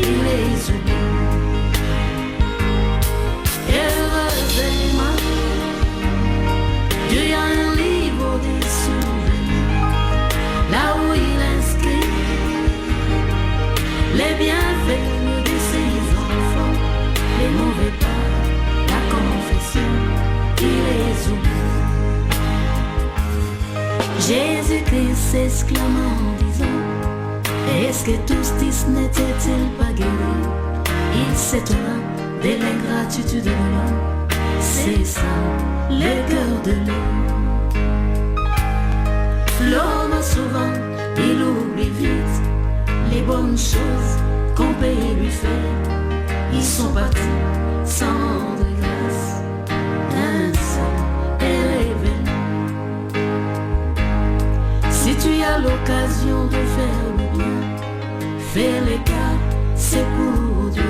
il les oublie. Heureusement, Dieu a un livre des souvenirs, là où il inscrit les bienfaits de ses enfants, les mauvais pas, la confession, il les oublie. Jésus-Christ s'exclame en disant: est-ce que tous dix n'étaient-ils pas guéris? Il s'étonna de l'ingratitude de l'homme. C'est ça, le cœur de l'homme. L'homme souvent, il oublie vite les bonnes choses qu'on peut lui faire. Ils sont partis sans de grâce. Un seul est révélé. Si tu as l'occasion de faire le bien, fais le cas, c'est pour Dieu.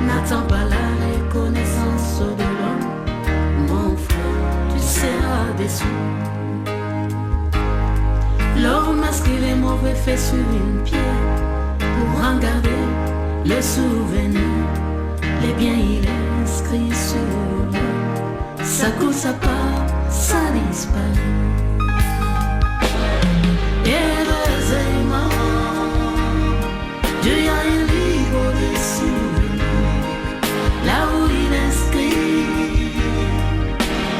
N'attends pas la reconnaissance de l'homme, mon frère, tu seras déçu. L'homme inscrit les mauvais faits sur une pierre pour en garder le souvenir. Les biens il est inscrit sur l'eau, ça coule, ça part, ça disparaît. Heureusement, Dieu a un livre de souvenirs, là où il inscrit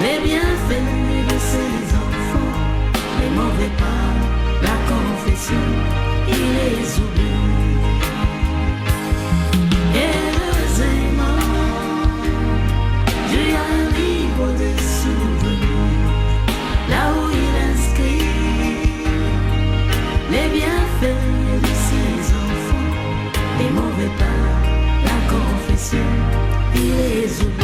les bienfaits de ses enfants, les mauvais pas, la confession, il les oublie. Heureusement, Dieu a un livre de souvenirs, là où il inscrit les bienfaits de ses enfants, les mauvais pas, la confession, il les oublie.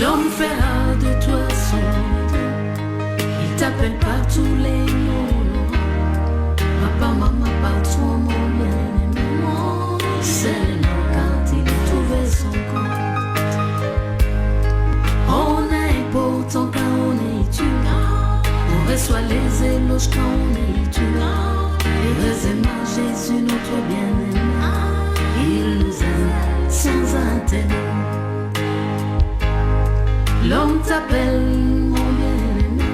L'homme fera de toi son Dieu. Il t'appelle par tous les noms. Papa, maman, patron, mon bien-aimé. Seulement quand il trouvait son compte. On est important quand on est tué. On reçoit les éloges quand on est tué. Heureusement Jésus notre bien-aimé, il nous aime sans intérêt. L'homme t'appelle mon bien-aimé,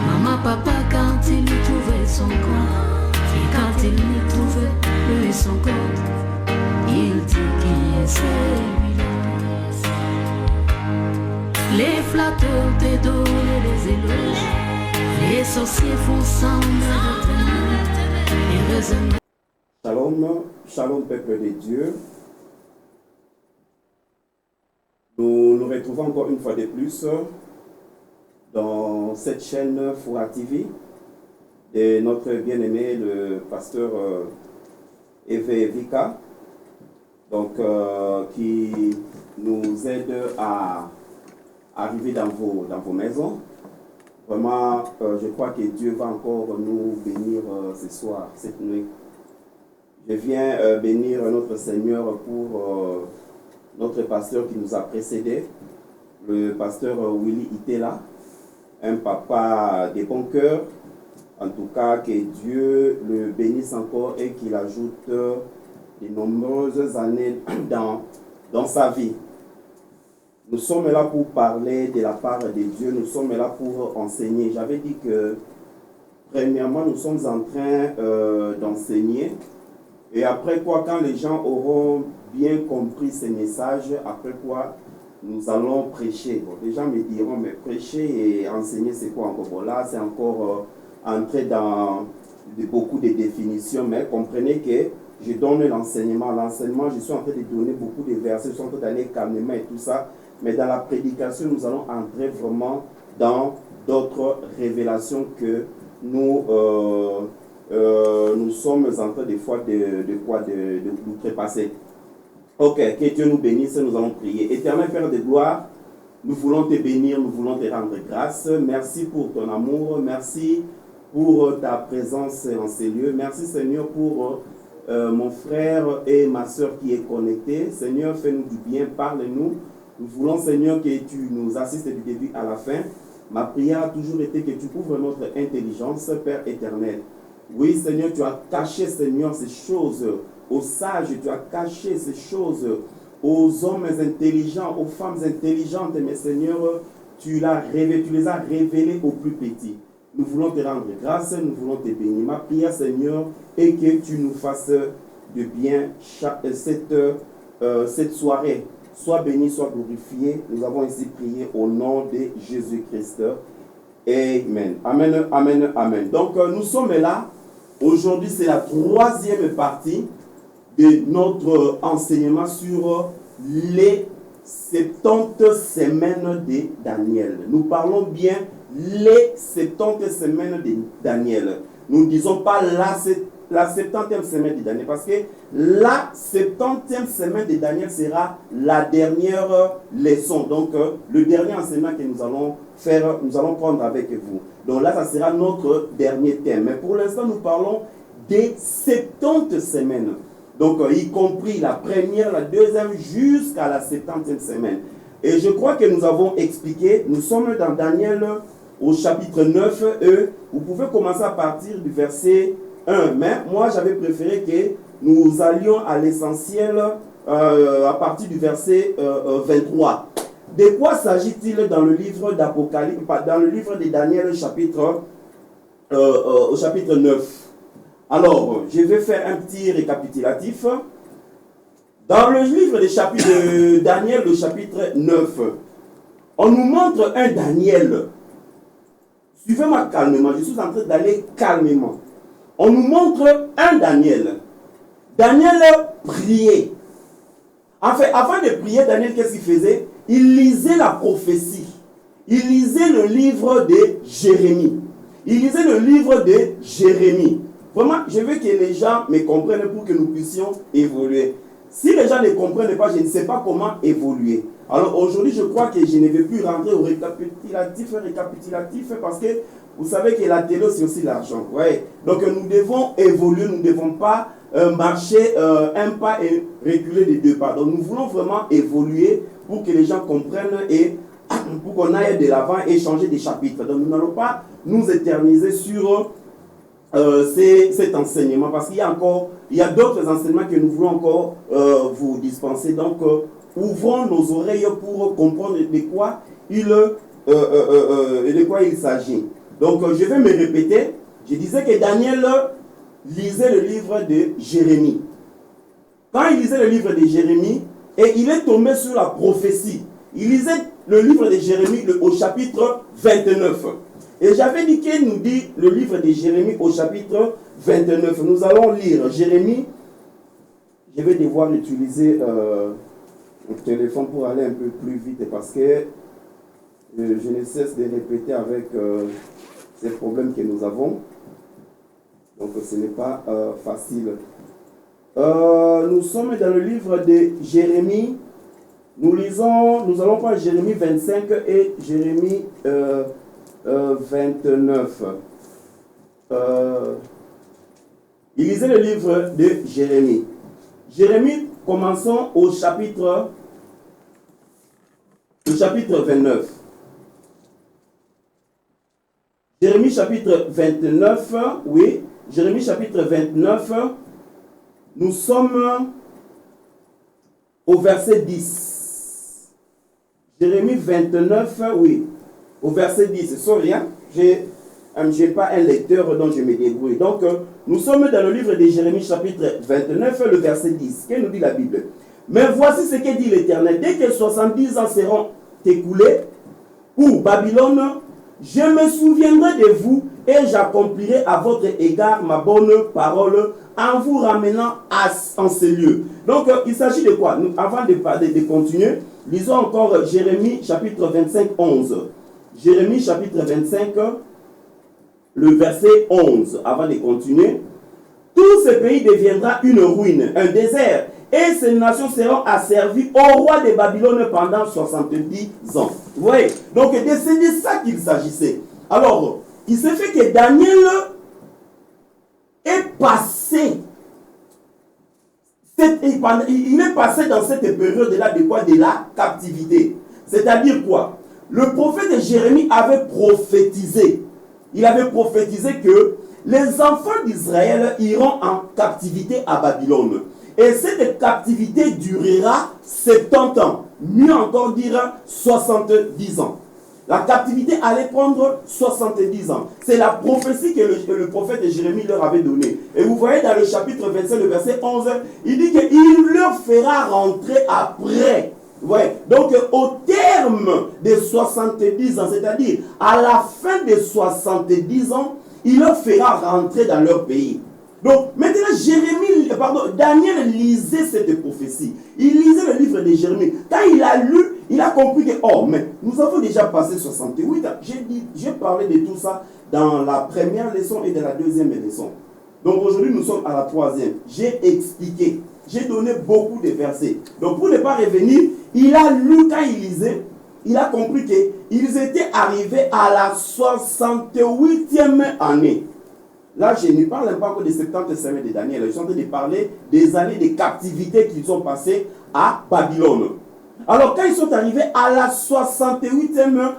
maman, papa, quand il y trouvait son compte. Et quand il n'y trouvait plus son compte, il dit qui est celui-là. Les flatteurs te donnent les éloges, les sorciers font semblant de t'aimer. Heureusement. Shalom, shalom peuple de Dieu. Nous nous retrouvons encore une fois de plus dans cette chaîne Foura TV de notre bien-aimé le pasteur Eve Vika, donc qui nous aide à arriver dans vos maisons. Vraiment, je crois que Dieu va encore nous bénir ce soir, cette nuit. Je viens bénir notre Seigneur pour notre pasteur qui nous a précédés, le pasteur Willy Itela, un papa de bon cœur. En tout cas, que Dieu le bénisse encore et qu'il ajoute de nombreuses années dans sa vie. Nous sommes là pour parler de la part de Dieu, nous sommes là pour enseigner. J'avais dit que, premièrement, nous sommes en train d'enseigner. Et après quoi, quand les gens auront bien compris ces messages, après quoi, nous allons prêcher. Bon, les gens me diront, mais prêcher et enseigner, c'est quoi encore? Bon, là, c'est encore entrer dans beaucoup de définitions, mais comprenez que je donne l'enseignement. L'enseignement, je suis en train de donner beaucoup de versets, je suis en train d'aller calmement et tout ça. Mais dans la prédication, nous allons entrer vraiment dans d'autres révélations que nous sommes en train des fois de nous trépasser. Ok, que Dieu nous bénisse, nous allons prier. Éternel Père de gloire, nous voulons te bénir, nous voulons te rendre grâce. Merci pour ton amour, merci pour ta présence en ces lieux. Merci Seigneur pour mon frère et ma soeur qui est connecté. Seigneur, fais-nous du bien, parle-nous. Nous voulons Seigneur que tu nous assistes du début à la fin. Ma prière a toujours été que tu ouvres notre intelligence, Père éternel. Oui Seigneur, tu as caché Seigneur ces choses aux sages, tu as caché ces choses aux hommes intelligents, aux femmes intelligentes, mais Seigneur, tu les as révélées aux plus petits. Nous voulons te rendre grâce, nous voulons te bénir. Ma prière, Seigneur, est que tu nous fasses de bien cette soirée. Sois béni, sois glorifié. Nous avons ainsi prié au nom de Jésus-Christ. Amen. Amen, amen, amen. Donc, nous sommes là. Aujourd'hui, c'est la troisième partie de notre enseignement sur les 70 semaines de Daniel. Nous parlons bien les 70 semaines de Daniel. Nous ne disons pas la 70e semaine de Daniel, parce que la 70e semaine de Daniel sera la dernière leçon. Donc, le dernier enseignement que nous allons faire, nous allons prendre avec vous. Donc là, ça sera notre dernier thème. Mais pour l'instant, nous parlons des 70 semaines. Donc, y compris la première, la deuxième, jusqu'à la 70e semaine. Et je crois que nous avons expliqué, nous sommes dans Daniel au chapitre 9, vous pouvez commencer à partir du verset 1. Mais moi, j'avais préféré que nous allions à l'essentiel à partir du verset 23. De quoi s'agit-il dans le livre d'Apocalypse, dans le livre de Daniel au chapitre 9? Alors, je vais faire un petit récapitulatif. Dans le livre de Daniel, le chapitre 9, on nous montre un Daniel. Suivez-moi calmement, je suis en train d'aller calmement. On nous montre un Daniel. Daniel priait. En fait, avant de prier, Daniel, qu'est-ce qu'il faisait? Il lisait la prophétie. Il lisait le livre de Jérémie. Il lisait le livre de Jérémie. Vraiment, je veux que les gens me comprennent pour que nous puissions évoluer. Si les gens ne comprennent pas, je ne sais pas comment évoluer. Alors aujourd'hui, je crois que je ne vais plus rentrer au récapitulatif parce que vous savez que la télé, c'est aussi l'argent. Ouais. Donc nous devons évoluer, nous ne devons pas marcher un pas et reculer de deux pas. Donc nous voulons vraiment évoluer pour que les gens comprennent et pour qu'on aille de l'avant et changer des chapitres. Donc nous n'allons pas nous éterniser sur cet enseignement parce qu'il y a d'autres enseignements que nous voulons encore vous dispenser. Donc ouvrons nos oreilles pour comprendre de quoi il s'agit. Donc je vais me répéter. Je disais que Daniel lisait le livre de Jérémie. Quand il lisait le livre de Jérémie, et il est tombé sur la prophétie. Il lisait le livre de Jérémie au chapitre 29. Et j'avais dit qu'il nous dit le livre de Jérémie au chapitre 29. Nous allons lire Jérémie. Je vais devoir utiliser mon téléphone pour aller un peu plus vite parce que je ne cesse de répéter avec ces problèmes que nous avons. Donc ce n'est pas facile. Nous sommes dans le livre de Jérémie. Nous allons voir Jérémie 25 et Jérémie 29. Il lisait le livre de Jérémie. Jérémie, commençons au chapitre 29. Jérémie chapitre 29, oui. Jérémie chapitre 29, nous sommes au verset 10. Jérémie 29, oui. Au verset 10, sorry, hein? Je n'ai pas un lecteur dont je me débrouille. Donc, nous sommes dans le livre de Jérémie chapitre 29, le verset 10. Qu'est-ce que nous dit la Bible? Mais voici ce que dit l'Éternel. Dès que 70 ans seront écoulés, pour Babylone, je me souviendrai de vous et j'accomplirai à votre égard ma bonne parole en vous ramenant en ces lieux. Donc, il s'agit de quoi? Avant de continuer, lisons encore Jérémie chapitre 25, 11. Jérémie chapitre 25, le verset 11. Avant de continuer, tout ce pays deviendra une ruine, un désert, et ces nations seront asservies au roi de Babylone pendant 70 ans. Vous voyez? Donc, c'est de ça qu'il s'agissait. Alors, il s'est fait que Daniel est passé. Il est passé dans cette période-là de quoi? De la captivité. C'est-à-dire quoi? Le prophète Jérémie avait prophétisé. Il avait prophétisé que les enfants d'Israël iront en captivité à Babylone. Et cette captivité durera 70 ans. Mieux encore dire 70 ans. La captivité allait prendre 70 ans. C'est la prophétie que le prophète Jérémie leur avait donnée. Et vous voyez dans le chapitre 27, le verset 11, il dit qu'il leur fera rentrer après. Ouais. Donc au terme des 70 ans, c'est-à-dire à la fin des 70 ans, il leur fera rentrer dans leur pays. Donc maintenant Daniel lisait cette prophétie. Il lisait le livre de Jérémie. Quand il a lu, il a compris que, oh, mais nous avons déjà passé 68 ans. J'ai parlé de tout ça dans la première leçon et de la deuxième leçon. Donc aujourd'hui, nous sommes à la troisième. J'ai expliqué. J'ai donné beaucoup de versets. Donc pour ne pas revenir, il a lu quand il lisait, il a compris qu'ils étaient arrivés à la 68e année. Là, je ne parle pas encore des 70 semaines de Daniel. Je suis en train de parler des années de captivité qu'ils ont passées à Babylone. Alors, quand ils sont arrivés à la 68e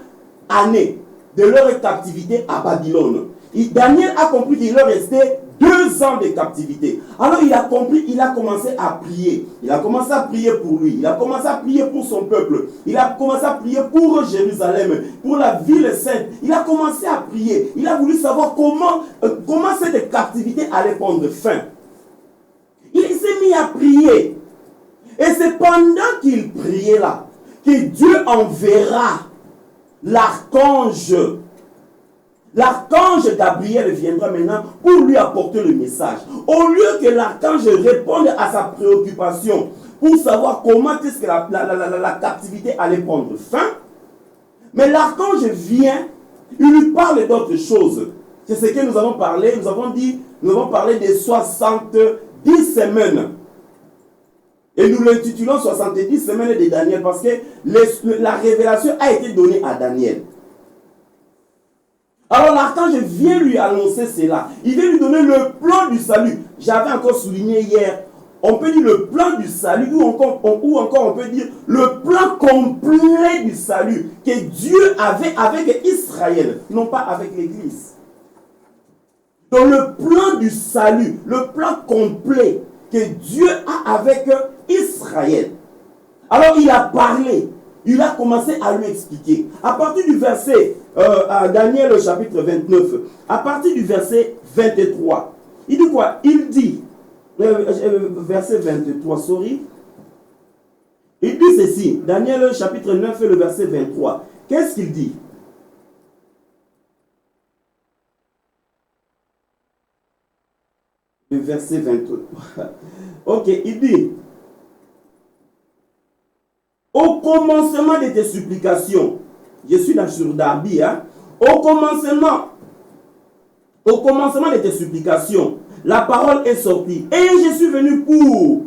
année de leur captivité à Babylone, Daniel a compris qu'il leur restait 2 ans de captivité. Alors il a compris, il a commencé à prier. Il a commencé à prier pour lui. Il a commencé à prier pour son peuple. Il a commencé à prier pour Jérusalem, pour la ville sainte. Il a commencé à prier. Il a voulu savoir comment cette captivité allait prendre fin. Il s'est mis à prier. Et c'est pendant qu'il priait là que Dieu enverra l'archange. L'archange Gabriel viendra maintenant pour lui apporter le message. Au lieu que l'archange réponde à sa préoccupation pour savoir comment est-ce que la captivité allait prendre fin, mais l'archange vient, il lui parle d'autre chose. C'est ce que nous avons parlé. Nous avons parlé des 70 semaines. Et nous l'intitulons 70 semaines de Daniel parce que la révélation a été donnée à Daniel. Alors l'archange vient lui annoncer cela. Il vient lui donner le plan du salut. J'avais encore souligné hier, on peut dire le plan du salut, ou encore on peut dire le plan complet du salut que Dieu avait avec Israël, non pas avec l'Église. Donc le plan du salut, le plan complet que Dieu a avec Israël. Alors il a parlé. Il a commencé à lui expliquer. À partir du verset, à Daniel chapitre 29, à partir du verset 23, il dit quoi? Il dit, verset 23, sorry. Il dit ceci, Daniel chapitre 9, le verset 23. Qu'est-ce qu'il dit? Le verset 23. Ok, il dit, au commencement de tes supplications, je suis là sur Darby, hein? Au commencement de tes supplications, la parole est sortie. Et je suis venu pour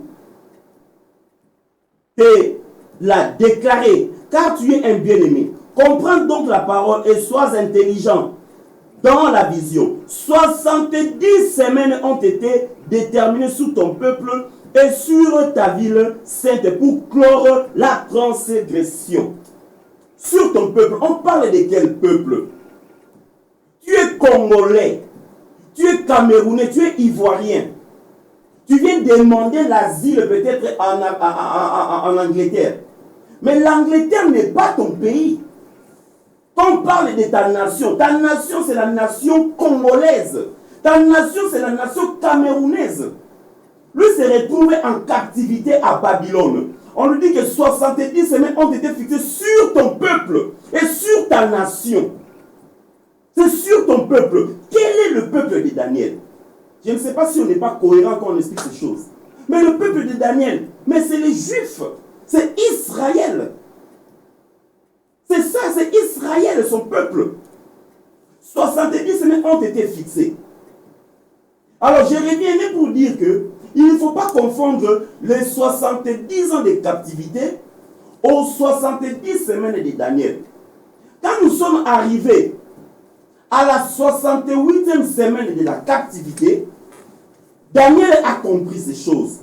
te la déclarer, car tu es un bien-aimé. Comprends donc la parole et sois intelligent dans la vision. 70 semaines ont été déterminées sous ton peuple et sur ta ville sainte pour clore la transgression. Sur ton peuple, on parle de quel peuple? Tu es congolais, tu es camerounais, tu es ivoirien. Tu viens demander l'asile peut-être en Angleterre. Mais l'Angleterre n'est pas ton pays. Quand on parle de ta nation c'est la nation congolaise. Ta nation c'est la nation camerounaise. Lui s'est retrouvé en captivité à Babylone. On lui dit que 70 semaines ont été fixées sur ton peuple et sur ta nation. C'est sur ton peuple. Quel est le peuple de Daniel? Je ne sais pas si on n'est pas cohérent quand on explique ces choses. Mais le peuple de Daniel, mais c'est les Juifs. C'est Israël. C'est ça, c'est Israël, son peuple. 70 semaines ont été fixées. Alors, je reviens pour dire que il ne faut pas confondre les 70 ans de captivité aux 70 semaines de Daniel. Quand nous sommes arrivés à la 68e semaine de la captivité, Daniel a compris ces choses.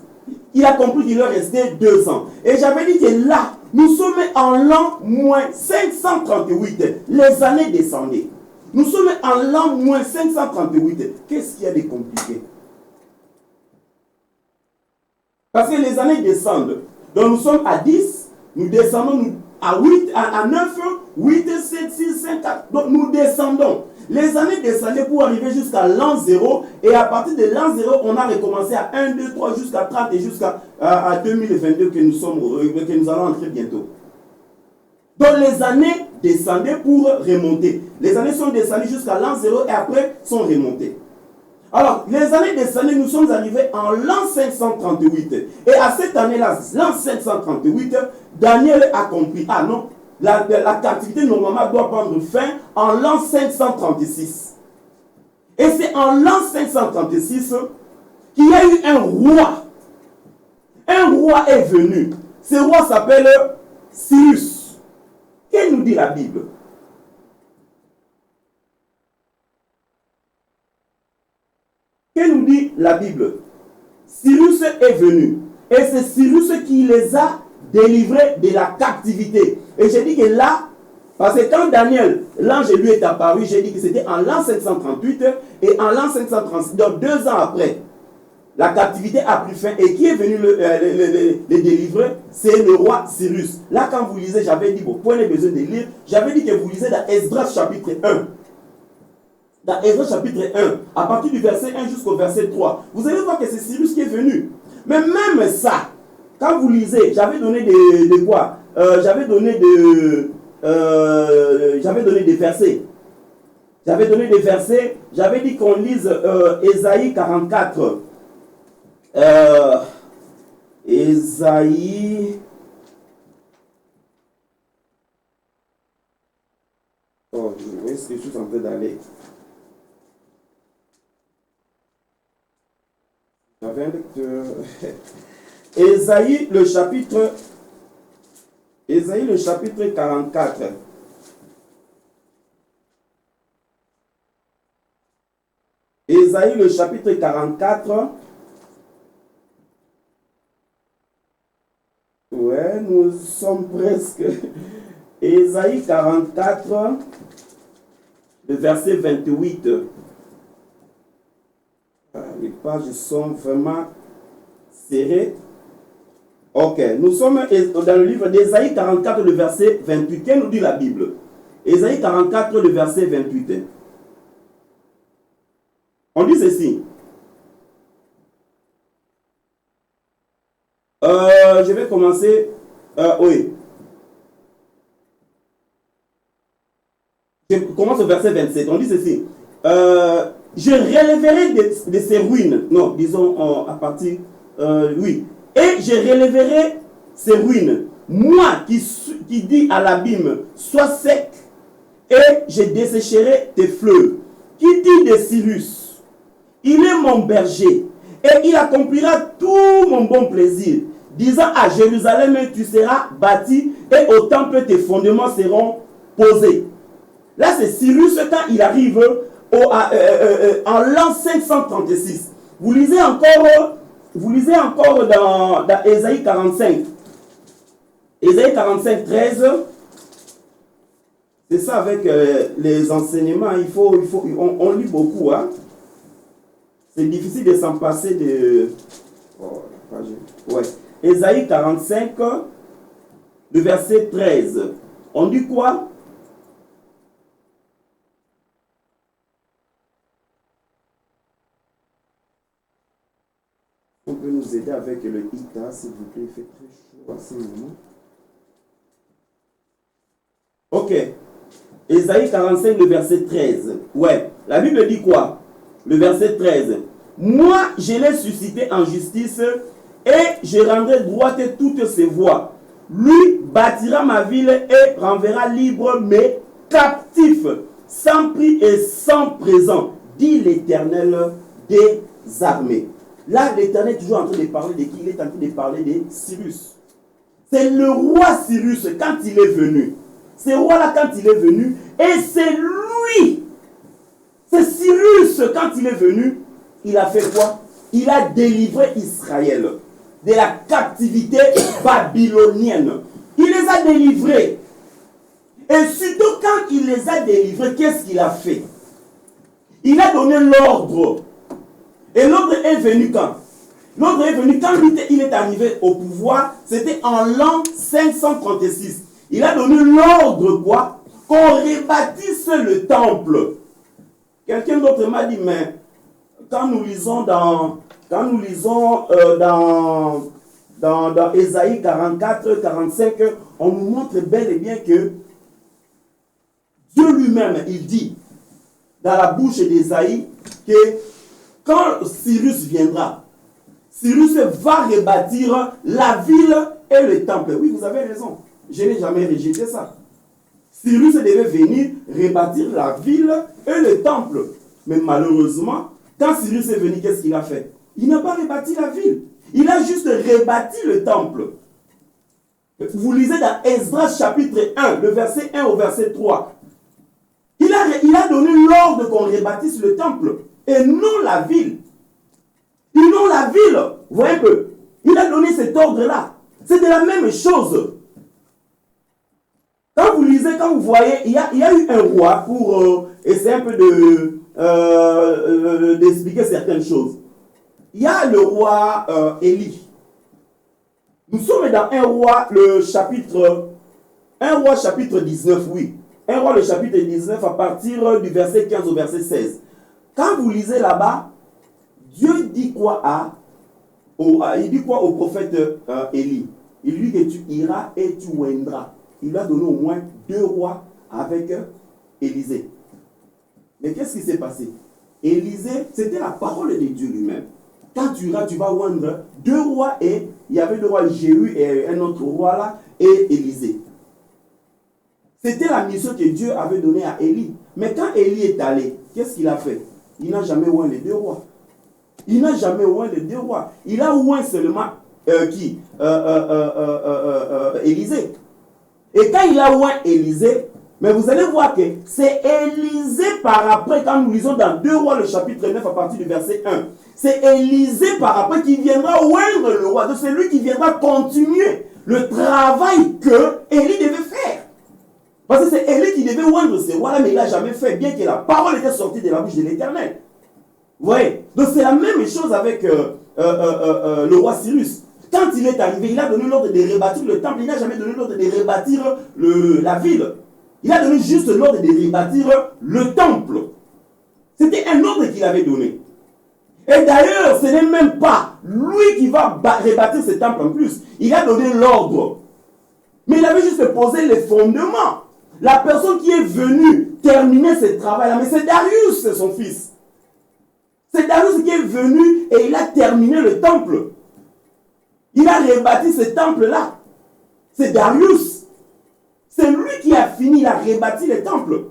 Il a compris qu'il leur restait 2 ans. Et j'avais dit que là, nous sommes en l'an moins 538. Les années descendaient. Nous sommes en l'an moins 538. Qu'est-ce qu'il y a de compliqué? Parce que les années descendent. Donc nous sommes à 10, nous descendons à 8, à 9, 8, 7, 6, 5, 4. Donc nous descendons. Les années descendaient pour arriver jusqu'à l'an 0. Et à partir de l'an 0, on a recommencé à 1, 2, 3, jusqu'à 30 et jusqu'à 2022 que nous allons entrer bientôt. Donc les années descendaient pour remonter. Les années sont descendues jusqu'à l'an 0 et après sont remontées. Alors, les années descendues, nous sommes arrivés en l'an 538. Et à cette année-là, l'an 538, Daniel a compris. Ah non, la captivité normalement doit prendre fin en l'an 536. Et c'est en l'an 536 qu'il y a eu un roi. Un roi est venu. Ce roi s'appelle Cyrus. Que nous dit la Bible? Que nous dit la Bible? Cyrus est venu. Et c'est Cyrus qui les a délivrés de la captivité. Et j'ai dit que là, parce que quand Daniel, l'ange lui est apparu, j'ai dit que c'était en l'an 538 et en l'an 536, donc 2 ans après, la captivité a pris fin. Et qui est venu les délivrer? C'est le roi Cyrus. Là, quand vous lisez, j'avais dit, vous prenez besoin de lire, j'avais dit que vous lisez dans Esdras chapitre 1. Dans Esdras chapitre 1, à partir du verset 1 jusqu'au verset 3, vous allez voir que c'est Cyrus qui est venu. Mais même ça, quand vous lisez, j'avais donné de quoi? J'avais donné des versets. J'avais donné des versets. J'avais dit qu'on lise Ésaïe 44. Ésaïe. Oh, où est-ce que je suis en train d'aller? J'avais un lecteur. Ésaïe le chapitre 44. Ésaïe le chapitre 44. Ouais, nous sommes presque. Ésaïe 44, le verset 28. Les pages sont vraiment serrées. Ok, nous sommes dans le livre d'Ésaïe 44, le verset 28. Qu'est-ce que nous dit la Bible? Ésaïe 44, le verset 28. On dit ceci. Je vais commencer. Oui. Je commence au verset 27. On dit ceci. Je relèverai de ces ruines. Non, disons à partir. Oui. Et je relèverai ces ruines. Moi qui dis à l'abîme, sois sec, et je dessécherai tes fleuves. Qui dit de Cyrus, il est mon berger, et il accomplira tout mon bon plaisir, disant à Jérusalem, tu seras bâti, et au temple tes fondements seront posés. Là, c'est Cyrus quand il arrive en l'an 536. Vous lisez encore dans Ésaïe 45. Ésaïe 45, 13. C'est ça avec les enseignements. On lit beaucoup. Hein? C'est difficile de s'en passer de... Oh, la page. Ouais. Ésaïe 45, le verset 13. On dit quoi? On peut nous aider avec le ITA, s'il vous plaît, il fait très chaud à ce moment. Ok. Ésaïe 45, le verset 13. Ouais. La Bible dit quoi? Le verset 13. Moi, je l'ai suscité en justice et je rendrai droite toutes ses voies. Lui bâtira ma ville et renverra libre mes captifs, sans prix et sans présent, dit l'Éternel des armées. Là, l'Éternel est toujours en train de parler de qui? Il est en train de parler de Cyrus. C'est le roi Cyrus quand il est venu. Ce roi-là, quand il est venu, et c'est lui C'est Cyrus, quand il est venu, il a fait quoi? Il a délivré Israël de la captivité babylonienne. Il les a délivrés. Et surtout quand il les a délivrés, qu'est-ce qu'il a fait? Il a donné l'ordre. Et l'ordre est venu quand? L'ordre est venu quand il est arrivé au pouvoir, c'était en l'an 536. Il a donné l'ordre quoi? Qu'on rebâtisse le temple. Quelqu'un d'autre m'a dit, mais quand nous lisons dans Ésaïe 44, 45, on nous montre bel et bien que Dieu lui-même, il dit dans la bouche d'Ésaïe que quand Cyrus viendra, Cyrus va rebâtir la ville et le temple. Oui, vous avez raison. Je n'ai jamais rejeté ça. Cyrus devait venir rebâtir la ville et le temple. Mais malheureusement, quand Cyrus est venu, qu'est-ce qu'il a fait? Il n'a pas rebâti la ville. Il a juste rebâti le temple. Vous lisez dans Esdras chapitre 1, le verset 1 au verset 3. Il a donné l'ordre qu'on rebâtisse le temple et non la ville. Et non la ville. Vous voyez un peu? Il a donné cet ordre-là. C'est de la même chose. Quand vous lisez, quand vous voyez, il y a eu un roi pour essayer un peu d'expliquer certaines choses. Il y a le roi Élie. Nous sommes dans 1 roi chapitre 19, oui. 1 roi le chapitre 19 à partir du verset 15 au verset 16. Quand vous lisez là-bas, Dieu dit quoi il dit quoi au prophète Élie? Il lui dit que tu iras et tu oindras. Il lui a donné au moins 2 rois avec Élisée. Mais qu'est-ce qui s'est passé? Élisée, c'était la parole de Dieu lui-même. Quand tu iras, tu vas oindre 2 rois et il y avait 2 rois, Jéhu et un autre roi là, et Élisée. C'était la mission que Dieu avait donnée à Élie. Mais quand Élie est allé, qu'est-ce qu'il a fait? Il n'a jamais oint les 2 rois. Il n'a jamais oint les 2 rois. Il a oint seulement Élisée. Et quand il a oint Élisée, mais vous allez voir que c'est Élisée par après, quand nous lisons dans 2 rois le chapitre 9 à partir du verset 1, c'est Élisée par après qui viendra oindre le roi. Donc c'est lui qui viendra continuer le travail que Élie devait faire. Parce que c'est Élie qui devait oindre ces rois-là, mais il n'a jamais fait, bien que la parole était sortie de la bouche de l'Éternel. Vous voyez? Donc c'est la même chose avec le roi Cyrus. Quand il est arrivé, il a donné l'ordre de rebâtir le temple. Il n'a jamais donné l'ordre de rebâtir la ville. Il a donné juste l'ordre de rebâtir le temple. C'était un ordre qu'il avait donné. Et d'ailleurs, ce n'est même pas lui qui va rebâtir ce temple en plus. Il a donné l'ordre. Mais il avait juste posé les fondements. La personne qui est venue terminer ce travail-là, mais c'est Darius, c'est son fils. C'est Darius qui est venu et il a terminé le temple. Il a rebâti ce temple-là. C'est Darius. C'est lui qui a fini, il a rebâti le temple.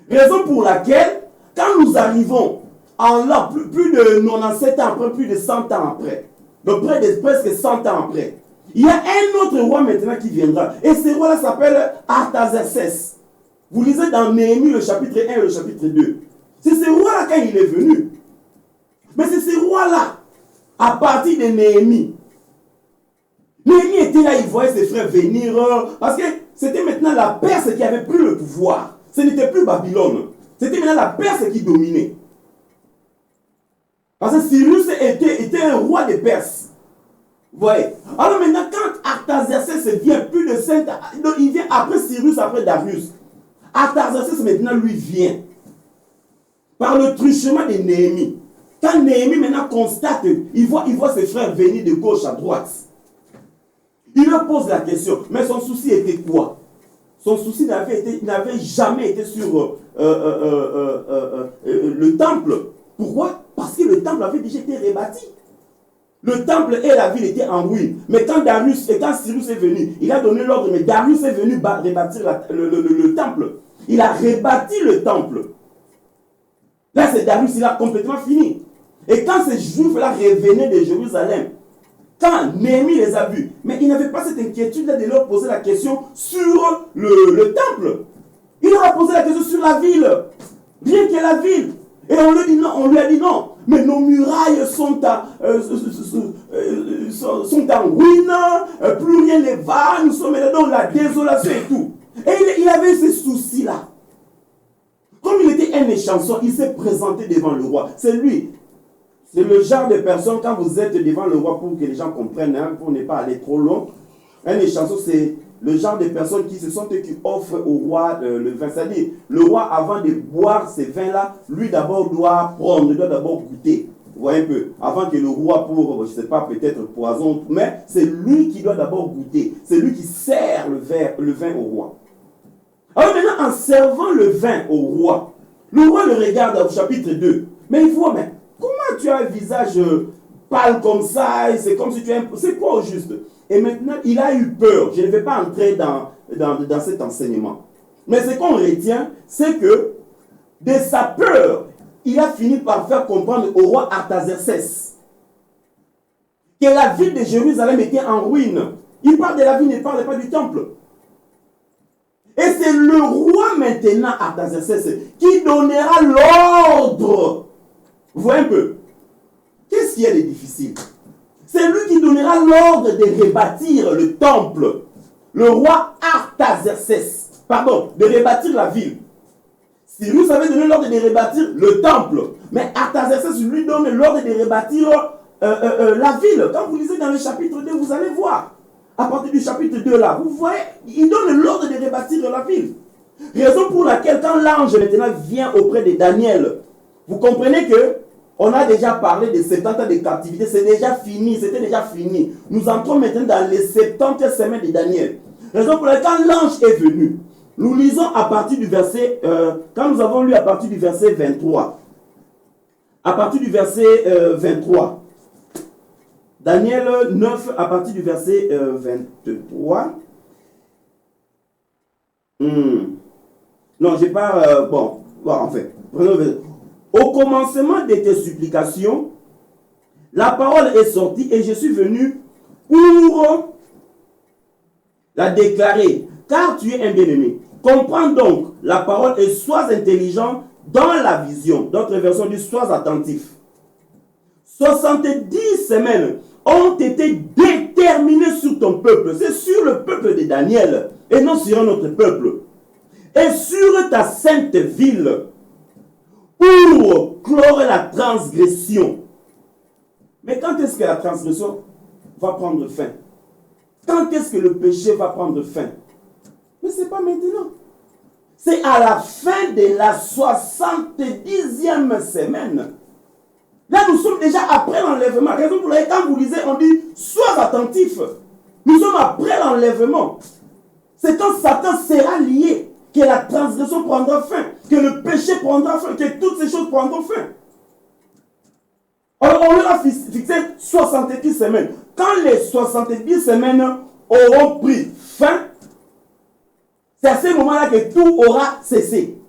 Raison pour laquelle, quand nous arrivons en l'an, plus de 97 ans après, plus de 100 ans après, donc presque 100 ans après, il y a un autre roi maintenant qui viendra. Et ce roi-là s'appelle Artaxerxès. Vous lisez dans Néhémie le chapitre 1 et le chapitre 2. C'est ce roi-là quand il est venu. Mais c'est ce roi-là, à partir de Néhémie. Néhémie était là, il voyait ses frères venir. Parce que c'était maintenant la Perse qui avait pris le pouvoir. Ce n'était plus Babylone. C'était maintenant la Perse qui dominait. Parce que Cyrus était un roi des Perses. Vous voyez? Alors maintenant, quand Artaxerxès vient plus de 5 ans, il vient après Cyrus, après Darius. Artaxerxès maintenant lui vient. Par le truchement de Néhémie. Quand Néhémie maintenant constate, il voit ses frères venir de gauche à droite. Il leur pose la question, mais son souci était quoi? Son souci n'avait jamais été sur le temple. Pourquoi? Parce que le temple avait déjà été rebâti. Le temple et la ville étaient en ruine. Mais quand Cyrus est venu, il a donné l'ordre, mais Darius est venu rebâtir le temple. Il a rebâti le temple. Là, c'est Darius, il a complètement fini. Et quand ces Juifs-là revenaient de Jérusalem, quand Néhémie les a vus, mais il n'avait pas cette inquiétude-là de leur poser la question sur le temple. Il leur a posé la question sur la ville. Rien que la ville. Et on lui a dit non. Mais nos murailles sont en ruine, plus rien ne va, nous sommes dans la désolation et tout. Et il avait ce souci-là. Comme il était un échanson, il s'est présenté devant le roi. C'est lui. C'est le genre de personne, quand vous êtes devant le roi, pour que les gens comprennent, hein, pour ne pas aller trop loin, un échanson, c'est le genre de personnes qui se sont qui offrent au roi le vin. C'est-à-dire, le roi, avant de boire ces vins-là, lui d'abord doit prendre, doit d'abord goûter. Vous voyez un peu, avant que le roi, pour, je ne sais pas, peut-être poison, mais c'est lui qui doit d'abord goûter. C'est lui qui sert le vin au roi. Alors maintenant, en servant le vin au roi, le roi le regarde au chapitre 2. Mais il faut, mais comment tu as un visage pâle comme ça, c'est comme si tu as c'est quoi au juste? Et maintenant, il a eu peur. Je ne vais pas entrer dans cet enseignement. Mais ce qu'on retient, c'est que de sa peur, il a fini par faire comprendre au roi Artaxerxès que la ville de Jérusalem était en ruine. Il parle de la ville, il ne parle pas du temple. Et c'est le roi maintenant, Artaxerxès, qui donnera l'ordre. Vous voyez un peu? Qu'est-ce qu'il y a de difficile? C'est lui qui donnera l'ordre de rebâtir le temple. Le roi Artaxerxès, pardon, de rebâtir la ville. Cyrus avait donné l'ordre de rebâtir le temple. Mais Artaxerxès lui donne l'ordre de rebâtir la ville. Quand vous lisez dans le chapitre 2, vous allez voir. À partir du chapitre 2 là, vous voyez, il donne l'ordre de rebâtir la ville. Raison pour laquelle quand l'ange maintenant vient auprès de Daniel, vous comprenez que on a déjà parlé des 70 ans de captivité, c'est déjà fini, c'était déjà fini. Nous entrons maintenant dans les 70 semaines de Daniel. Raison pour laquelle quand l'ange est venu, nous lisons à partir du verset, quand nous avons lu à partir du verset 23, à partir du verset 23, Daniel 9, à partir du verset 23. Non, j'ai pas... bon, en fait. Au commencement de tes supplications, la parole est sortie et je suis venu pour la déclarer, car tu es un bien-aimé. Comprends donc la parole et sois intelligent dans la vision. D'autres versions disent sois attentif. 70 semaines ont été déterminées sur ton peuple. C'est sur le peuple de Daniel et non sur un autre peuple. Et sur ta sainte ville pour clore la transgression. Mais quand est-ce que la transgression va prendre fin? Quand est-ce que le péché va prendre fin? Mais ce n'est pas maintenant. C'est à la fin de la 70e semaine. Là, nous sommes déjà après l'enlèvement. Raison pour laquelle, quand vous lisez, on dit sois attentif. Nous sommes après l'enlèvement. C'est quand Satan sera lié que la transgression prendra fin, que le péché prendra fin, que toutes ces choses prendront fin. Alors, on leur a fixé 70 semaines. Quand les 70 semaines auront pris fin, c'est à ce moment-là que tout aura cessé.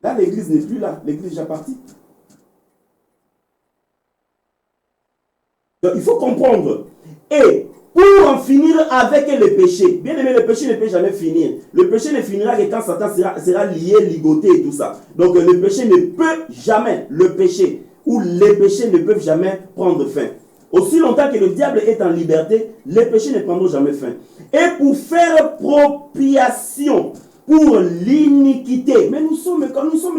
Là, l'église n'est plus là. L'église est déjà partie. Donc, il faut comprendre. Et pour en finir avec le péché, bien aimé, le péché ne peut jamais finir. Le péché ne finira que quand Satan sera lié, ligoté et tout ça. Donc le péché ne peut jamais, le péché ou les péchés ne peuvent jamais prendre fin. Aussi longtemps que le diable est en liberté, les péchés ne prendront jamais fin. Et pour faire propiation pour l'iniquité. Mais nous sommes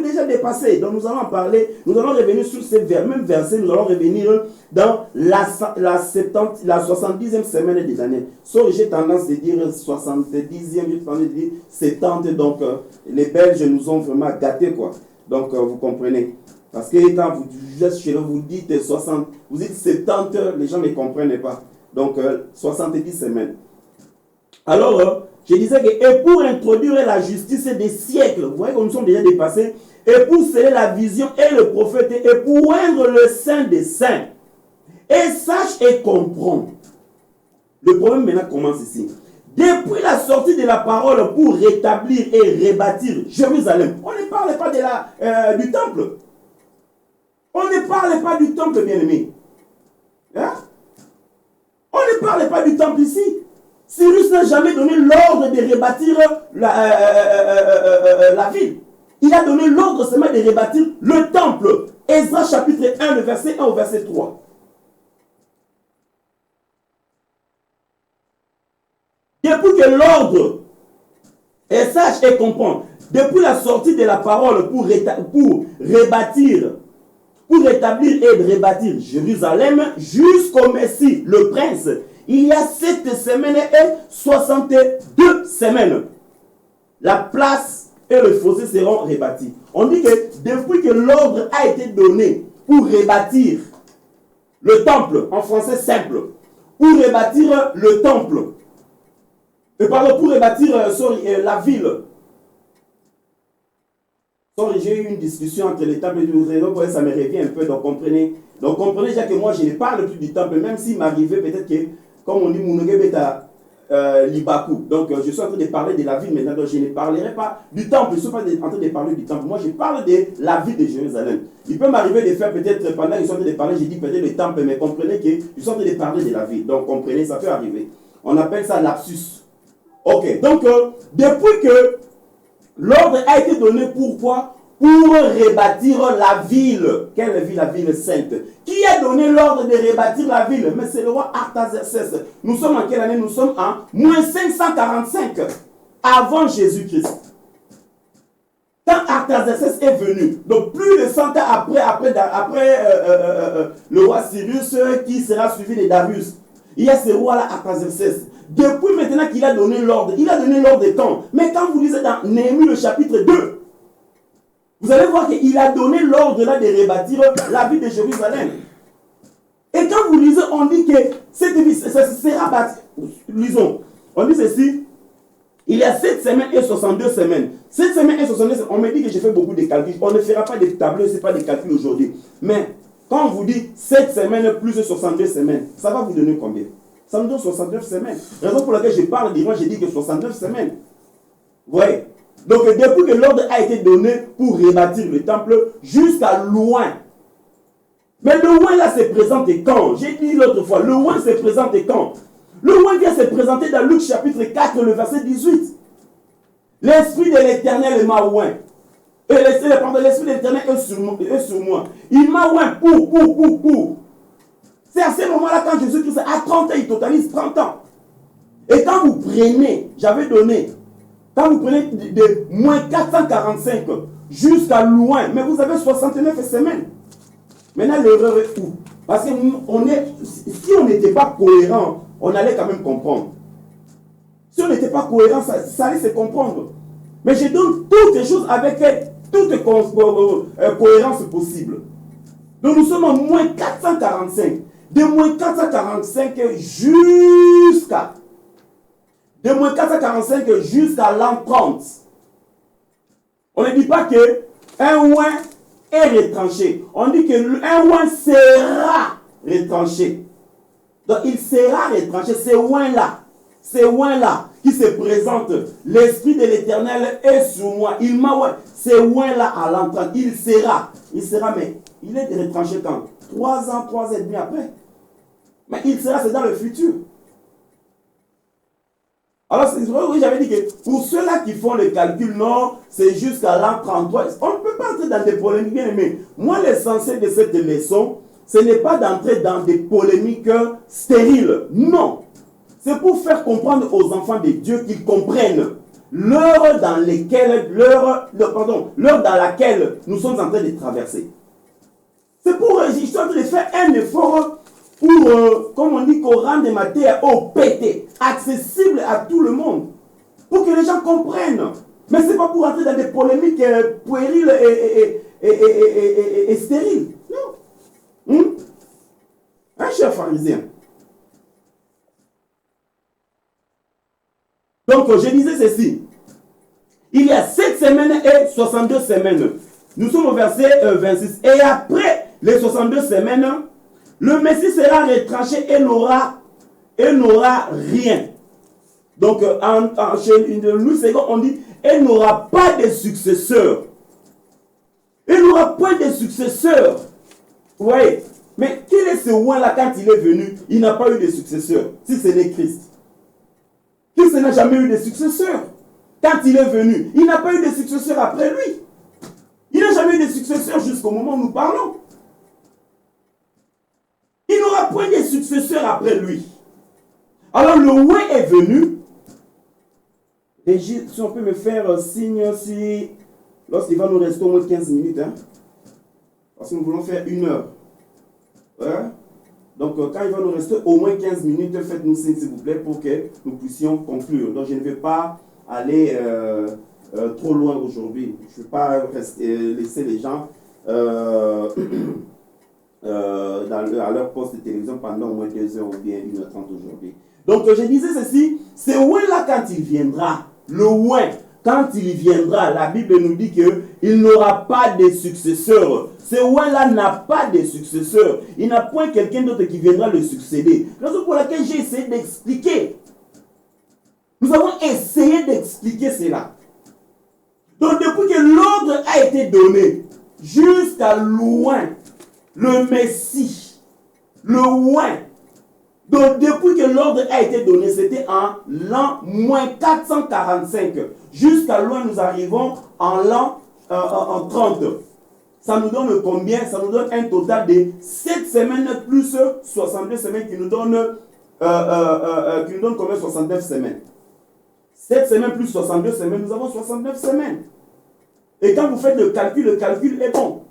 déjà dépassés. Donc nous allons en parler. Nous allons revenir sur ces mêmes versets. Nous allons revenir dans la 70e semaine des années. Sauf j'ai tendance de dire 70e, j'ai tendance de dire 70. Donc les Belges nous ont vraiment gâtés, quoi. Donc vous comprenez. Parce que quand vous vous dites 60, vous dites 70, les gens ne comprennent pas. Donc 70 semaines. Alors, je disais que, et pour introduire la justice des siècles, vous voyez comme nous sommes déjà dépassés, et pour sceller la vision et le prophète, et pour oindre le saint des saints, et sache et comprends. Le problème maintenant commence ici. Depuis la sortie de la parole pour rétablir et rebâtir Jérusalem, on ne parle pas du temple. On ne parle pas du temple, bien-aimé. Hein? On ne parle pas du temple ici. Cyrus n'a jamais donné l'ordre de rebâtir la ville. il a donné l'ordre seulement de rebâtir le temple. Ezra chapitre 1, le verset 1 au verset 3. Depuis que l'ordre est sage et comprend, depuis la sortie de la parole pour rebâtir, pour rétablir et rebâtir Jérusalem jusqu'au Messie, le prince, il y a 7 semaines et 62 semaines. La place et le fossé seront rebâtis. On dit que depuis que l'ordre a été donné pour rebâtir le temple, en français simple, pour rebâtir le temple, pardon, pour rebâtir la ville. J'ai eu une discussion entre les temples et les raisons pour ça me revient un peu, donc comprenez déjà que moi je ne parle plus du temple, même s'il m'arrivait peut-être que, comme on dit, Mounougebeta Libaku. Donc je suis en train de parler de la ville maintenant, donc je ne parlerai pas du temple, je ne suis pas en train de parler du temple, moi je parle de la ville de Jérusalem. Il peut m'arriver de faire peut-être, pendant que je suis en train de parler, j'ai dit peut-être le temple, mais comprenez que je suis en train de parler de la ville, donc comprenez, ça peut arriver. On appelle ça lapsus. Ok, donc depuis que l'ordre a été donné pourquoi? Pour rebâtir la ville. Quelle ville? La ville sainte. Qui a donné l'ordre de rebâtir la ville? Mais c'est le roi Artaxerxès. Nous sommes en quelle année? Nous sommes en moins 545 avant Jésus-Christ. Quand Artaxerxès est venu, donc plus de 100 ans après le roi Cyrus qui sera suivi de Darius, il y a ce roi-là Artaxerxès. Depuis maintenant qu'il a donné l'ordre, il a donné l'ordre quand? Mais quand vous lisez dans Néhémie le chapitre 2, vous allez voir qu'il a donné l'ordre là de rebâtir la ville de Jérusalem. Et quand vous lisez, on dit que cette ville, ça sera bâti. Lisons, on dit ceci, il y a 7 semaines et 62 semaines. 7 semaines et 62 semaines, on me dit que j'ai fait beaucoup de calculs. On ne fera pas de tableaux, ce n'est pas des calculs aujourd'hui. Mais quand on vous dit 7 semaines plus 62 semaines, ça va vous donner combien? Ça nous donne 69 semaines. Raison pour laquelle je parle de moi, j'ai dit que 69 semaines. Vous voyez? Donc depuis que l'ordre a été donné pour rebâtir le temple jusqu'à loin. Mais le loin là se présente quand? J'ai dit l'autre fois, le loin se présente quand? Le loin vient se présenter dans Luc chapitre 4, le verset 18. L'esprit de l'Éternel m'a oint. Et l'esprit de l'Éternel est sur moi. Il m'a oint pour. C'est à ce moment-là quand Jésus-Christ a 30 ans, il totalise 30 ans. Et quand vous prenez, j'avais donné, quand vous prenez de moins 445 jusqu'à loin, mais vous avez 69 semaines. Maintenant, l'erreur est où? Parce que si on n'était pas cohérent, on allait quand même comprendre. Si on n'était pas cohérent, ça allait se comprendre. Mais je donne toutes les choses avec toute cohérence possible. Donc nous sommes en moins 445. De moins 445 jusqu'à l'an 30. On ne dit pas que un oin est retranché. On dit que un oin sera retranché. Donc il sera retranché. C'est oin-là qui se présente. L'esprit de l'Éternel est sur moi. Il m'a oint. C'est oin-là à l'an 30. Il sera, mais il est retranché quand? 3 ans, 3 ans et demi après. Mais il sera, c'est dans le futur. Alors, c'est vrai que j'avais dit que pour ceux-là qui font le calcul, non, c'est jusqu'à l'an 33. On ne peut pas entrer dans des polémiques, bien aimés. Moi, l'essentiel de cette leçon, ce n'est pas d'entrer dans des polémiques stériles. Non. C'est pour faire comprendre aux enfants de Dieu qu'ils comprennent l'heure dans laquelle nous sommes en train de traverser. C'est pour, je suis en train de faire un effort pour, comme on dit, qu'on rende ma terre au pété, accessible à tout le monde, pour que les gens comprennent. Mais ce n'est pas pour entrer dans des polémiques puériles et stériles. Non. Un cher pharisien. Donc, je disais ceci. Il y a 7 semaines et 62 semaines. Nous sommes au verset 26. Et après les 62 semaines, le Messie sera retranché et n'aura rien. Donc, chez Louis II, on dit, elle n'aura pas de successeur. Elle n'aura pas de successeur. Vous voyez? Mais quel est ce roi-là quand il est venu? Il n'a pas eu de successeur, si ce n'est Christ. Christ n'a jamais eu de successeur. Quand il est venu, il n'a pas eu de successeur après lui. jamais eu de successeur jusqu'au moment où nous parlons. Il n'aura point de successeur après lui. Alors le oui est venu. Régis, si on peut me faire signe si lorsqu'il va nous rester au moins 15 minutes. Hein? Parce que nous voulons faire 1 heure. Ouais? Donc quand il va nous rester au moins 15 minutes, faites-nous signe s'il vous plaît pour que nous puissions conclure. Donc je ne vais pas aller trop loin aujourd'hui. Je ne vais pas laisser les gens à leur poste de télévision pendant au moins 2 heures ou bien 1h30 aujourd'hui. Donc je disais ceci, c'est ouin-là quand il viendra, le ouin, quand il viendra, la Bible nous dit qu'il n'aura pas de successeur. Ce ouin-là n'a pas de successeur. Il n'a point quelqu'un d'autre qui viendra le succéder. Raison pour laquelle j'ai essayé d'expliquer. Nous avons essayé d'expliquer cela. Donc depuis que l'ordre a été donné, jusqu'à loin, le Messie, le ouin. Donc depuis que l'ordre a été donné, c'était en l'an moins 445. Jusqu'à loin, nous arrivons en l'an en 30. Ça nous donne combien? Ça nous donne un total de 7 semaines plus 62 semaines qui nous donne combien? 69 semaines. 7 semaines plus 62 semaines, nous avons 69 semaines. Et quand vous faites le calcul est bon.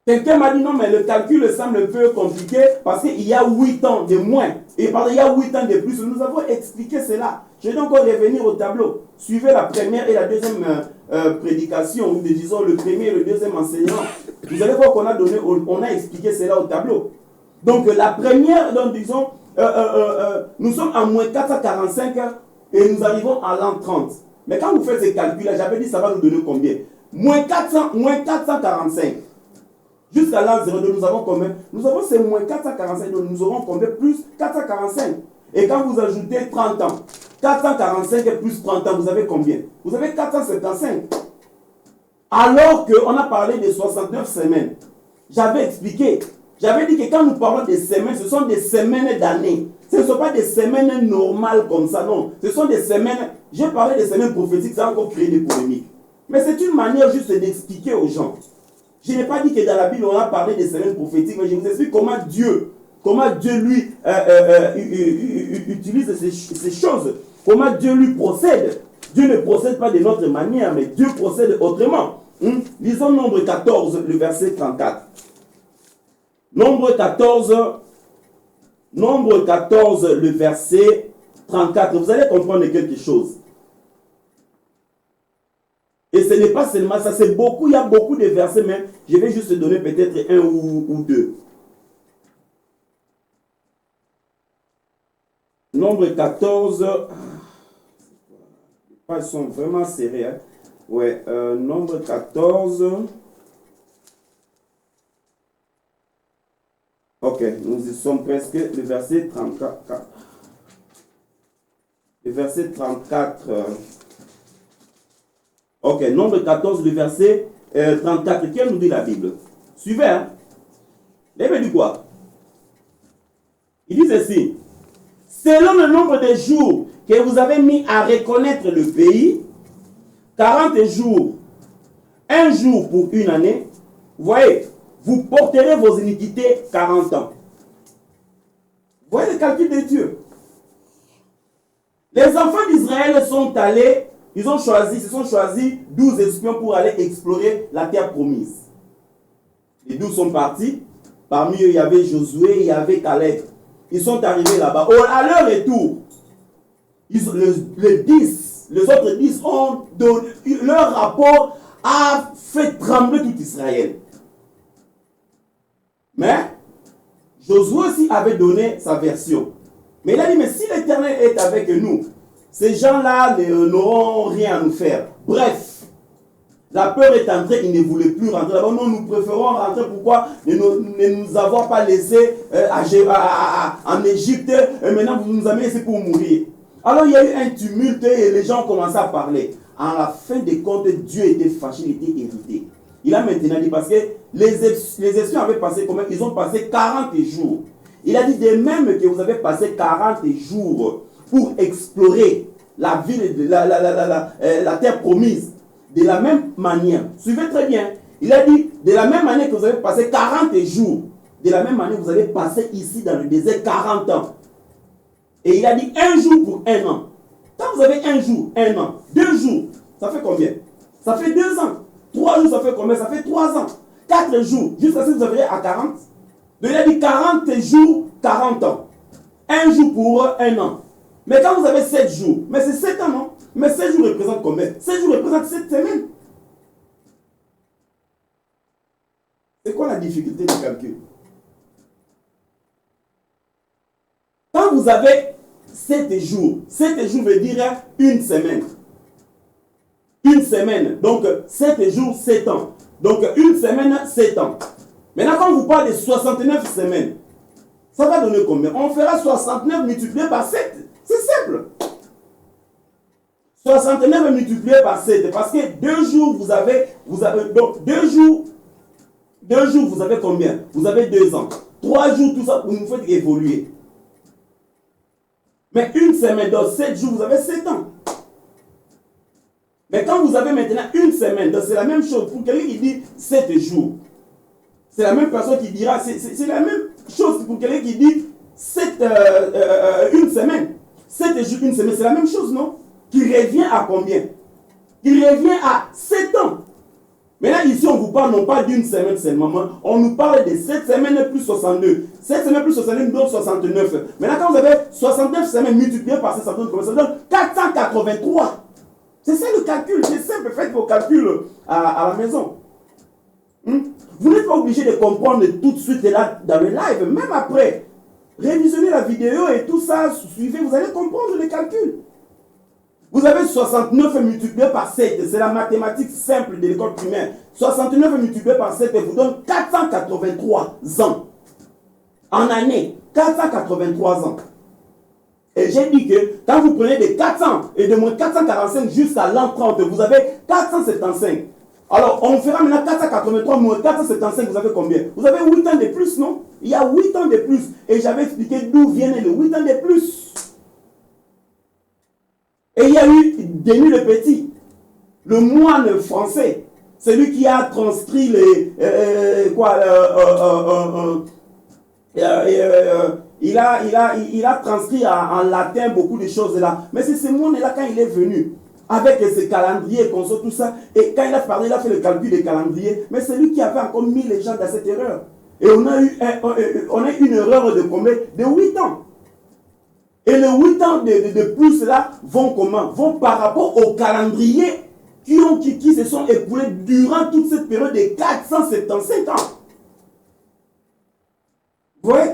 Quelqu'un m'a dit non, mais le calcul semble un peu compliqué parce qu'il y a 8 ans de moins. Et pardon, il y a 8 ans de plus. Nous avons expliqué cela. Je vais donc revenir au tableau. Suivez la première et la deuxième prédication, ou disons le premier et le deuxième enseignement. Vous allez voir qu'on a donné, on a expliqué cela au tableau. Donc la première, donc disons, nous sommes en moins 445 et nous arrivons à l'an 30. Mais quand vous faites ces calculs-là, j'avais dit ça va nous donner combien? Moins 445. Jusqu'à l'an 02, nous avons combien? Nous avons ces moins 445, donc nous aurons combien? Plus 445. Et quand vous ajoutez 30 ans, 445 plus 30 ans, vous avez combien? Vous avez 475. Alors qu'on a parlé de 69 semaines, j'avais expliqué, j'avais dit que quand nous parlons des semaines, ce sont des semaines d'année. Ce ne sont pas des semaines normales comme ça, non. Ce sont des semaines, j'ai parlé des semaines prophétiques, ça a encore créé des polémiques. Mais c'est une manière juste d'expliquer aux gens. Je n'ai pas dit que dans la Bible, on a parlé des semaines prophétiques, mais je vous explique comment Dieu lui utilise ces choses, comment Dieu lui procède. Dieu ne procède pas de notre manière, mais Dieu procède autrement. Lisons Nombre 14, le verset 34. Nombre 14, le verset 34. Vous allez comprendre quelque chose. Et ce n'est pas seulement ça, c'est beaucoup, il y a beaucoup de versets, mais je vais juste donner peut-être 1 ou 2. Nombre 14, les pages sont vraiment serrées. Hein? Ouais, Nombre 14. Ok, nous y sommes presque, le verset 34. Le verset 34. Ok, Nombre 14, le verset 34. Qu'elle nous dit la Bible? Suivez, hein? Il dit quoi? Il dit ceci. Selon le nombre de jours que vous avez mis à reconnaître le pays, 40 jours, 1 jour pour une année, vous voyez, vous porterez vos iniquités 40 ans. Vous voyez le calcul de Dieu. Les enfants d'Israël sont allés, ils se sont choisis 12 espions pour aller explorer la terre promise. Les 12 sont partis. Parmi eux, il y avait Josué, il y avait Caleb. Ils sont arrivés là-bas. À leur retour, les autres 10 ont donné, leur rapport a fait trembler tout Israël. Mais Josué aussi avait donné sa version. Mais il a dit, mais si l'Éternel est avec nous, ces gens-là n'auront rien à nous faire. Bref, la peur est entrée, ils ne voulaient plus rentrer là-bas. Non, nous préférons rentrer. Pourquoi ne nous avoir pas laissé en Égypte et maintenant vous nous avez laissé pour mourir. Alors il y a eu un tumulte et les gens ont commencé à parler. En la fin des comptes, Dieu était fâché, il était irrité. Il a maintenant dit, parce que les espions avaient passé combien? Ils ont passé 40 jours. Il a dit, de même que vous avez passé 40 jours pour explorer la ville, la terre promise, de la même manière, suivez très bien, il a dit, de la même manière que vous avez passé 40 jours, de la même manière vous allez passer ici dans le désert 40 ans. Et il a dit 1 jour pour 1 an. Quand vous avez 1 jour, 1 an, 2 jours, ça fait combien? Ça fait 2 ans. 3 jours, ça fait combien? Ça fait 3 ans. 4 jours, jusqu'à ce que vous arrivez à 40. Donc il a dit 40 jours, 40 ans. 1 jour pour 1 an. Mais quand vous avez 7 jours, mais c'est 7 ans, non? Mais 7 jours représentent combien? 7 jours représentent 7 semaines. C'est quoi la difficulté du calcul? Quand vous avez 7 jours veut dire 1 semaine. 1 semaine. Donc 7 jours, 7 ans. Donc 1 semaine, 7 ans. Maintenant, quand vous parlez de 69 semaines, ça va donner combien? On fera 69 multiplié par 7. C'est simple. 69 multiplié par 7. Parce que 2 jours, vous avez donc 2 jours, vous avez combien? Vous avez 2 ans. 3 jours, tout ça, vous nous faites évoluer. Mais 1 semaine, donc 7 jours, vous avez 7 ans. Mais quand vous avez maintenant 1 semaine, donc c'est la même chose. Pour quelqu'un qui dit 7 jours, c'est la même personne qui dira, c'est la même chose pour quelqu'un qui dit 1 semaine. 7 jours, 1 semaine, c'est la même chose, non? Qui revient à combien? Qui revient à 7 ans. Maintenant, ici, on vous parle non pas d'une semaine seulement, on nous parle de 7 semaines plus 62. 7 semaines plus 62 nous donne 69. Maintenant, quand vous avez 69 semaines multipliées par 7, ça donne 483. C'est ça le calcul, c'est simple, faites vos calculs à la maison. Vous n'êtes pas obligé de comprendre tout de suite là dans le live, même après. Révisionnez la vidéo et tout ça, suivez, vous allez comprendre les calculs. Vous avez 69 multiplié par 7, c'est la mathématique simple de l'école primaire. 69 multiplié par 7 vous donne 483 ans. En année, 483 ans. Et j'ai dit que quand vous prenez des 400 et de moins 445 jusqu'à l'an 30, vous avez 475. Alors, on fera maintenant 483 moins 475, vous avez combien? Vous avez 8 ans de plus, non? Il y a 8 ans de plus. Et j'avais expliqué d'où viennent les 8 ans de plus. Et il y a eu Denis le Petit, le moine français, celui qui a transcrit les... il a transcrit en latin beaucoup de choses là. Mais c'est ce moine-là, quand il est venu, avec ses calendriers, tout ça, et quand il a parlé, il a fait le calcul des calendriers, mais c'est lui qui avait encore mis les gens dans cette erreur. Et on a eu une erreur de combien? De 8 ans. Et les 8 ans de plus là vont comment? Vont par rapport aux calendriers qui se sont écoulés durant toute cette période de 475 ans. Vous voyez?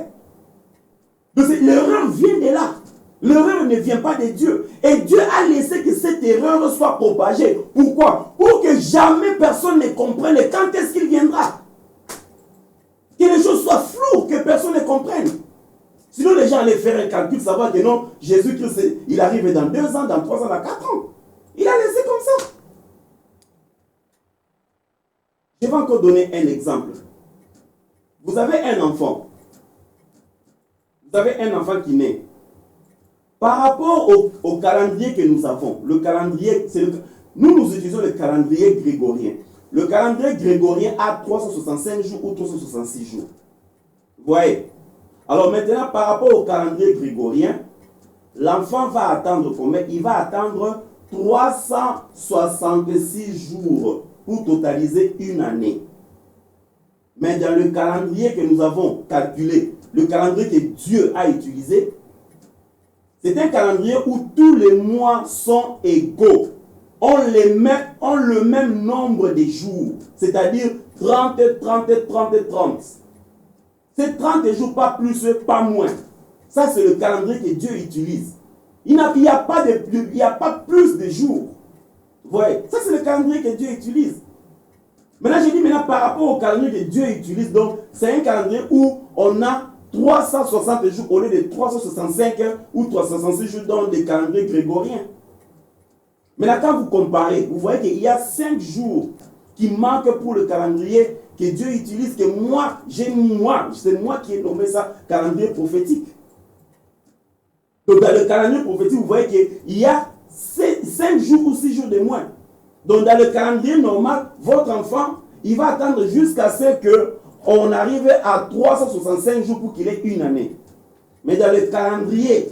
Donc l'erreur vient de là. L'erreur ne vient pas de Dieu. Et Dieu a laissé que cette erreur soit propagée. Pourquoi? Pour que jamais personne ne comprenne quand est-ce qu'il viendra. Que les choses soient floues, que personne ne comprenne. Sinon, les gens allaient faire un calcul, savoir que non, Jésus-Christ, il arrive dans 2 ans, dans 3 ans, dans 4 ans. Il a laissé comme ça. Je vais encore donner un exemple. Vous avez un enfant. Vous avez un enfant qui naît. Par rapport au calendrier que nous avons, le calendrier, nous utilisons le calendrier grégorien. Le calendrier grégorien a 365 jours ou 366 jours. Vous voyez? Alors maintenant, par rapport au calendrier grégorien, l'enfant va attendre combien? Il va attendre 366 jours pour totaliser une année. Mais dans le calendrier que nous avons calculé, le calendrier que Dieu a utilisé, c'est un calendrier où tous les mois sont égaux. On le même nombre de jours, c'est-à-dire 30, 30, 30, 30. C'est 30 jours, pas plus, pas moins. Ça, c'est le calendrier que Dieu utilise. Il n'y a pas plus de jours. Vous voyez, ça, c'est le calendrier que Dieu utilise. Maintenant, je dis par rapport au calendrier que Dieu utilise, donc, c'est un calendrier où on a 360 jours au lieu de 365 ou 366 jours dans le calendrier grégorien. Maintenant, quand vous comparez, vous voyez qu'il y a 5 jours qui manquent pour le calendrier que Dieu utilise, que c'est moi qui ai nommé ça calendrier prophétique. Donc dans le calendrier prophétique, vous voyez qu'il y a 5 jours ou 6 jours de moins. Donc dans le calendrier normal, votre enfant, il va attendre jusqu'à ce qu'on arrive à 365 jours pour qu'il ait une année. Mais dans le calendrier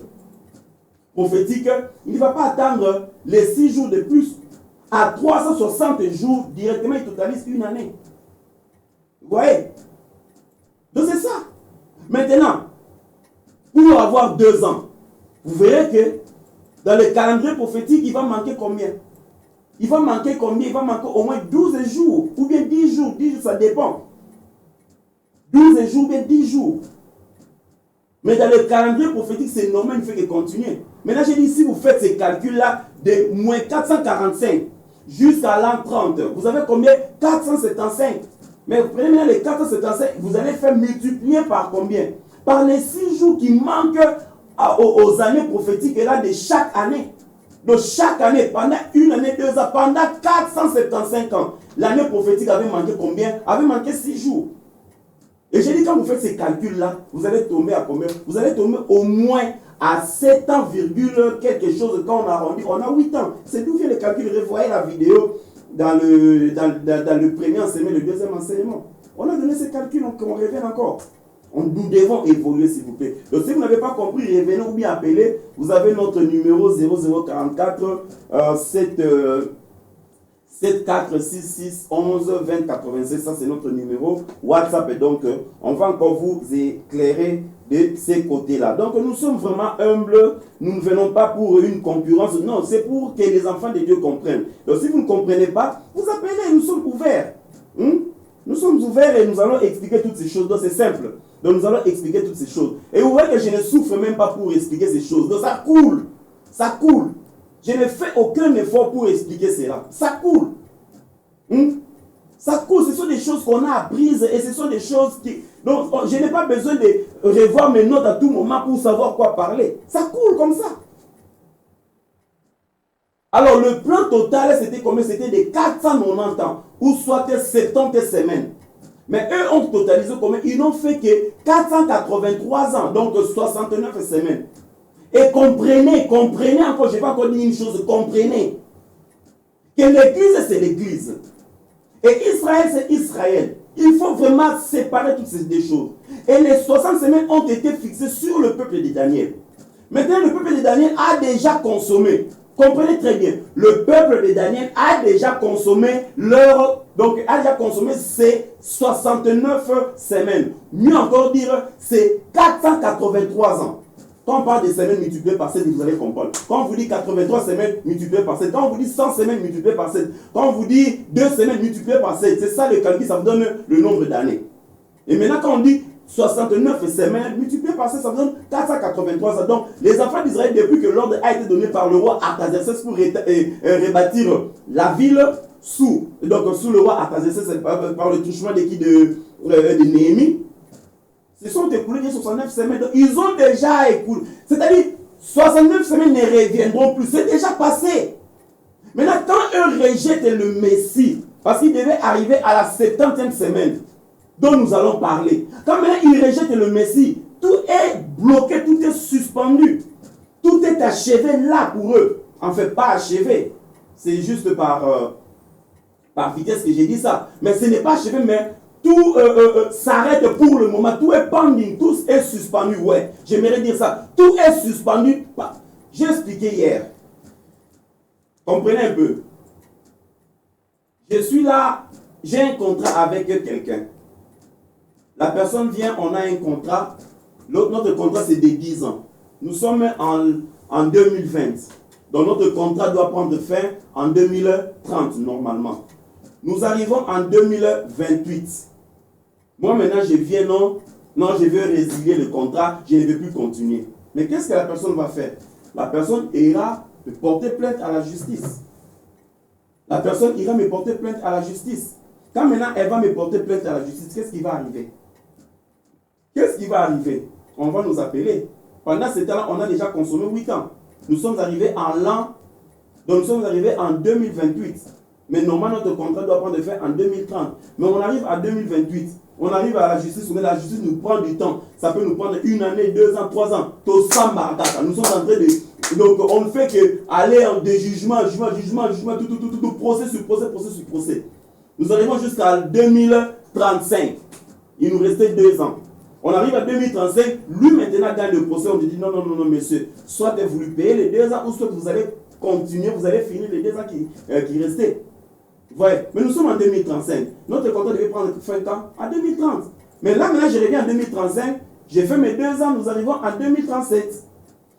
prophétique, il ne va pas attendre les 6 jours de plus. À 360 jours, directement, il totalise une année. Vous voyez? Donc c'est ça. Maintenant, pour avoir 2 ans, vous verrez que dans le calendrier prophétique, il va manquer combien? Il va manquer combien? Il va manquer au moins 12 jours, ou bien 10 jours. 10 jours, ça dépend. 12 jours, ou bien 10 jours. Mais dans le calendrier prophétique, c'est normal, il ne fait que continuer. Maintenant, j'ai dit, si vous faites ces calculs-là, de moins 445 jusqu'à l'an 30, vous avez combien? 475. Mais vous prenez maintenant les 475, vous allez faire multiplier par combien? Par les 6 jours qui manquent aux années prophétiques, et là, de chaque année. Donc, chaque année, pendant une année, 2 ans, pendant 475 ans, l'année prophétique avait manqué combien? Avait manqué 6 jours. Et j'ai dit, quand vous faites ces calculs-là, vous allez tomber à combien? Vous allez tomber au moins à 7 ans, quelque chose. Quand on arrondit, on a 8 ans. C'est d'où vient le calcul. Revoyez la vidéo dans le premier enseignement, le deuxième enseignement. On a donné ces calculs, on revient encore. Nous devons évoluer, s'il vous plaît. Donc, si vous n'avez pas compris, revenez ou bien appelez. Vous avez notre numéro 0044 7466 11 20 86. Ça, c'est notre numéro WhatsApp. Et donc, on va encore vous éclairer de ces côtés-là. Donc, nous sommes vraiment humbles. Nous ne venons pas pour une concurrence. Non, c'est pour que les enfants de Dieu comprennent. Donc, si vous ne comprenez pas, vous appelez. Nous sommes ouverts. Nous sommes ouverts et nous allons expliquer toutes ces choses. Donc, c'est simple. Donc, nous allons expliquer toutes ces choses. Et vous voyez que je ne souffre même pas pour expliquer ces choses. Donc, ça coule. Ça coule. Je ne fais aucun effort pour expliquer cela. Ça coule. Ça coule. Ce sont des choses qu'on a apprises et ce sont des choses qui... Donc, je n'ai pas besoin de revoir mes notes à tout moment pour savoir quoi parler. Ça coule comme ça. Alors, le plan total, c'était combien? C'était de 490 ans, ou soit 70 semaines. Mais eux ont totalisé combien? Ils n'ont fait que 483 ans, donc 69 semaines. Et comprenez encore, je vais encore dire une chose, comprenez que l'église, c'est l'église. Et Israël, c'est Israël. Il faut vraiment séparer toutes ces deux choses. Et les 60 semaines ont été fixées sur le peuple de Daniel. Maintenant, le peuple de Daniel a déjà consommé. Comprenez très bien. Le peuple de Daniel a déjà consommé ces 69 semaines. Mieux encore dire, c'est 483 ans. Quand on parle de semaines multipliées par 7, vous allez comprendre. Quand on vous dit 83 semaines multipliées par 7, quand on vous dit 100 semaines multipliées par 7, quand on vous dit 2 semaines multipliées par 7, c'est ça le calcul, ça vous donne le nombre d'années. Et maintenant, quand on dit 69 semaines multipliées par 7, ça vous donne 483 ans. Donc, les enfants d'Israël, depuis que l'ordre a été donné par le roi Artaxerxès pour rebâtir la ville sous le roi Artaxerxès, par le touchement de Néhémie, se sont écoulés 69 semaines. Donc, ils ont déjà écoulé. C'est-à-dire, 69 semaines ne reviendront plus. C'est déjà passé. Maintenant, quand eux rejettent le Messie, parce qu'il devait arriver à la 70e semaine, dont nous allons parler. Quand maintenant ils rejettent le Messie, tout est bloqué, tout est suspendu. Tout est achevé là pour eux. En fait, pas achevé. C'est juste par vitesse que j'ai dit ça. Mais ce n'est pas achevé, mais tout s'arrête pour le moment. Tout est pending, tout est suspendu. Ouais, j'aimerais dire ça. Tout est suspendu. J'ai expliqué hier. Comprenez un peu. Je suis là, j'ai un contrat avec quelqu'un. La personne vient, on a un contrat. Notre contrat, c'est de 10 ans. Nous sommes en 2020. Donc, notre contrat doit prendre fin en 2030, normalement. Nous arrivons en 2028. Moi, maintenant, je viens, non, je veux résilier le contrat, je ne veux plus continuer. Mais qu'est-ce que la personne va faire? La personne ira me porter plainte à la justice. La personne ira me porter plainte à la justice. Quand maintenant, elle va me porter plainte à la justice, qu'est-ce qui va arriver? Qu'est-ce qui va arriver? On va nous appeler. Pendant ce temps-là, on a déjà consommé 8 ans. Nous sommes arrivés nous sommes arrivés en 2028. Mais normalement, notre contrat doit prendre fin en 2030. Mais on arrive à 2028. On arrive à la justice, la justice nous prend du temps. Ça peut nous prendre 1 année, 2 ans, 3 ans. Nous sommes en train Donc, on ne fait qu'aller en des jugements, tout, procès sur procès. Nous arrivons jusqu'à 2035. Il nous restait 2 ans. On arrive à 2035, lui maintenant gagne le procès, on lui dit non, monsieur, soit vous lui payez les 2 ans, ou soit vous allez continuer, vous allez finir les 2 ans qui restaient. Vous voyez, mais nous sommes en 2035. Notre contrat devait prendre fin quand? En 2030. Mais là, maintenant, je reviens en 2035, j'ai fait mes 2 ans, nous arrivons en 2037.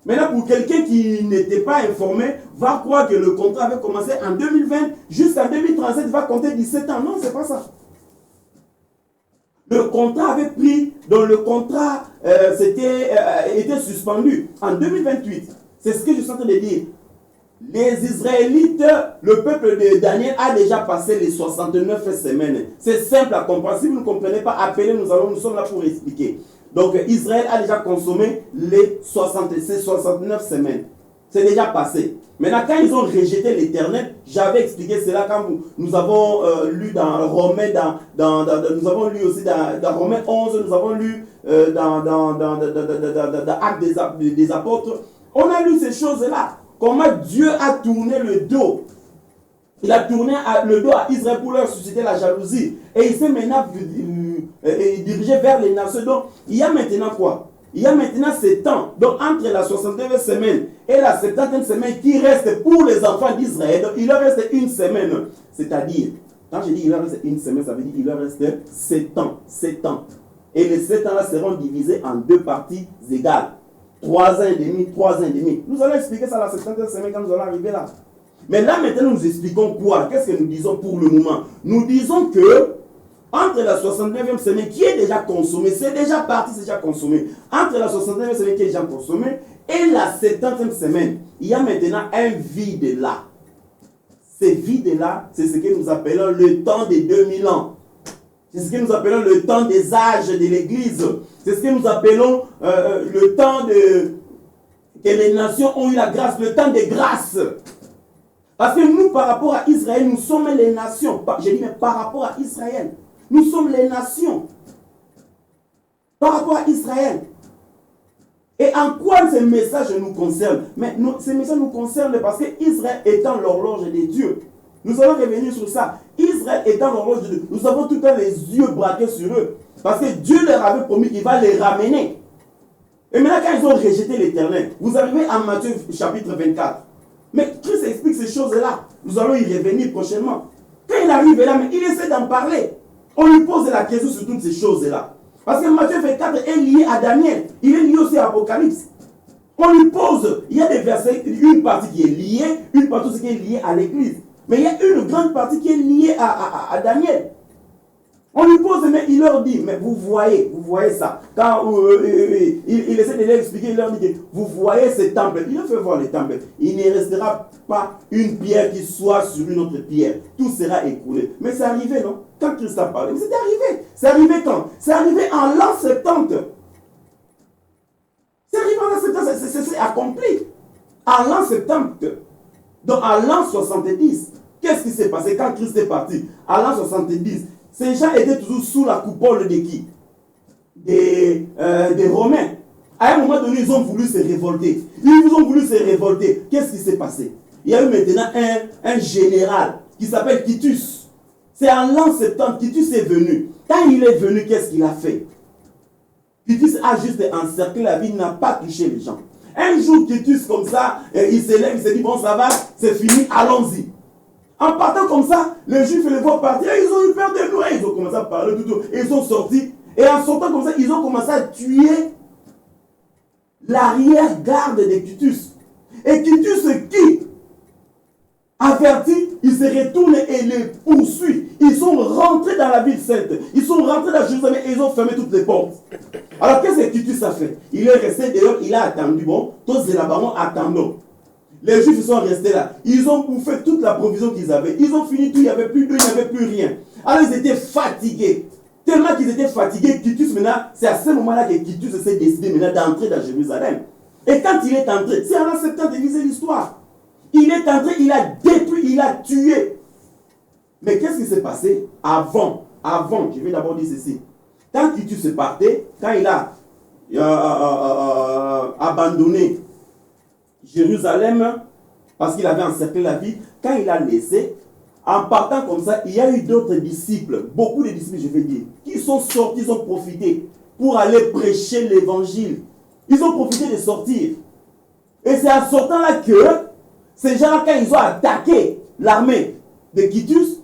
Maintenant, pour quelqu'un qui n'était pas informé, va croire que le contrat avait commencé en 2020, jusqu'en 2037, va compter 17 ans. Non, c'est pas ça. Le contrat avait pris, donc le contrat était suspendu en 2028. C'est ce que je suis en train de dire. Les Israélites, le peuple de Daniel a déjà passé les 69 semaines. C'est simple à comprendre. Si vous ne comprenez pas, appelez, nous sommes là pour expliquer. Donc Israël a déjà consommé ces 69 semaines. C'est déjà passé. Maintenant, quand ils ont rejeté l'Éternel, j'avais expliqué cela quand nous avons lu dans Romains, nous avons lu aussi dans Romains 11, nous avons lu dans Actes des Apôtres. On a lu ces choses-là. Comment Dieu a tourné le dos. Il a tourné le dos à Israël pour leur susciter la jalousie. Et il s'est maintenant dirigé vers les nations. Donc, il y a maintenant quoi? Il y a maintenant 7 ans. Donc, entre la 69e semaine et la 70e semaine qui reste pour les enfants d'Israël, il leur reste 1 semaine. C'est-à-dire, quand je dis il leur reste 1 semaine, ça veut dire qu'il leur reste 7 ans. 7 ans. Et les 7 ans-là seront divisés en 2 parties égales. 3 ans et demi, 3 ans et demi. Nous allons expliquer ça la 70e semaine quand nous allons arriver là. Mais là, maintenant, nous expliquons quoi? Qu'est-ce que nous disons pour le moment? Nous disons que entre la 69e semaine qui est déjà consommée, c'est déjà parti, c'est déjà consommé. Entre la 69e semaine qui est déjà consommée et la 70e semaine, il y a maintenant un vide là. Ce vide-là, c'est ce que nous appelons le temps des 2000 ans. C'est ce que nous appelons le temps des âges de l'Église. C'est ce que nous appelons le temps que les nations ont eu la grâce, le temps des grâces. Parce que nous, par rapport à Israël, nous sommes les nations. J'ai dit, mais par rapport à Israël, nous sommes les nations. Par rapport à Israël. Et en quoi ces messages nous concernent? Mais ces messages nous concernent parce que Israël étant l'horloge des dieux. Nous allons revenir sur ça. Israël étant l'horloge de Dieu, nous avons tout le temps les yeux braqués sur eux. Parce que Dieu leur avait promis qu'il va les ramener. Et maintenant, quand ils ont rejeté l'Éternel, vous arrivez à Matthieu chapitre 24. Mais Christ explique ces choses-là. Nous allons y revenir prochainement. Quand il arrive là, mais il essaie d'en parler. On lui pose la question sur toutes ces choses-là. Parce que Matthieu 24 est lié à Daniel. Il est lié aussi à Apocalypse. On lui pose, il y a des versets, une partie qui est liée, une partie qui est liée à l'Église. Mais il y a une grande partie qui est liée à Daniel. On lui pose, mais il leur dit, mais vous voyez ça. Quand il essaie de leur expliquer, il leur dit, vous voyez ce temple. Il leur fait voir le temple. Il ne restera pas une pierre qui soit sur une autre pierre. Tout sera écoulé. Mais c'est arrivé, non? Quand Christ a parlé, mais c'est arrivé. C'est arrivé quand? C'est arrivé en l'an 70. C'est arrivé en l'an 70, c'est accompli. En l'an 70. Donc en l'an 70, qu'est-ce qui s'est passé quand Christ est parti? En l'an 70, ces gens étaient toujours sous la coupole de qui? Des Romains. À un moment donné, ils ont voulu se révolter. Ils ont voulu se révolter. Qu'est-ce qui s'est passé? Il y a eu maintenant un général qui s'appelle Titus. C'est en l'an 70, Titus est venu. Quand il est venu, qu'est-ce qu'il a fait? Titus a juste encerclé la ville, il n'a pas touché les gens. Un jour, Titus, comme ça, il se lève, il se dit, bon, ça va, c'est fini, allons-y. En partant comme ça, les Juifs et les voient partir, ils ont eu peur de nous, ils ont commencé à parler, et ils sont sortis. Et en sortant comme ça, ils ont commencé à tuer l'arrière-garde de Titus. Et Titus, qui averti, il se retourne et les poursuit. Ils sont rentrés dans la ville sainte. Ils sont rentrés dans Jérusalem et ils ont fermé toutes les portes. Alors qu'est-ce que Titus a fait? Il est resté dehors, il a attendu. Bon, tous les là-bas, attendons. Les Juifs sont restés là. Ils ont bouffé toute la provision qu'ils avaient. Ils ont fini tout, il n'y avait plus d'eau, il n'y avait plus rien. Alors ils étaient fatigués. Tellement qu'ils étaient fatigués, Titus maintenant, c'est à ce moment-là que Titus s'est décidé maintenant d'entrer dans Jérusalem. Et quand il est entré, c'est en acceptant de lire l'histoire. Il est entré, il a détruit, il a tué. Mais qu'est-ce qui s'est passé avant, je vais d'abord dire ceci. Quand Titus est parti, quand il a abandonné Jérusalem, parce qu'il avait encerclé la ville, quand il a laissé, en partant comme ça, il y a eu d'autres disciples, beaucoup de disciples, je vais dire, qui sont sortis, ils ont profité pour aller prêcher l'évangile. Ils ont profité de sortir. Et c'est en sortant là que ces gens-là, quand ils ont attaqué l'armée de Titus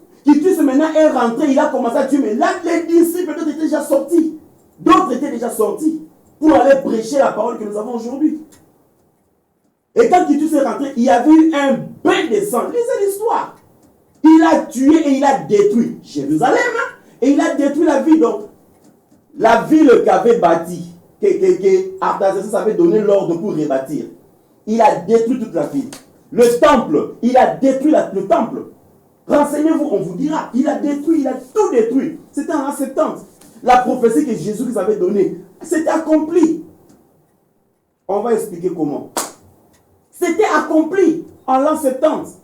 maintenant est rentré, il a commencé à tuer. Mais là, les disciples, d'autres étaient déjà sortis. D'autres étaient déjà sortis pour aller prêcher la parole que nous avons aujourd'hui. Et quand Titus est rentré, il y avait eu un bain de sang. Lisez l'histoire. Il a tué et il a détruit Jérusalem. Et il a détruit la ville. Donc, la ville qu'avait bâtie, Artaxerxès avait donné l'ordre pour rebâtir. Il a détruit toute la ville. Le temple, il a détruit le temple. Renseignez-vous, on vous dira. Il a détruit, il a tout détruit. C'était en l'an 70. La prophétie que Jésus avait donnée, c'était accompli. On va expliquer comment. C'était accompli en l'an 70.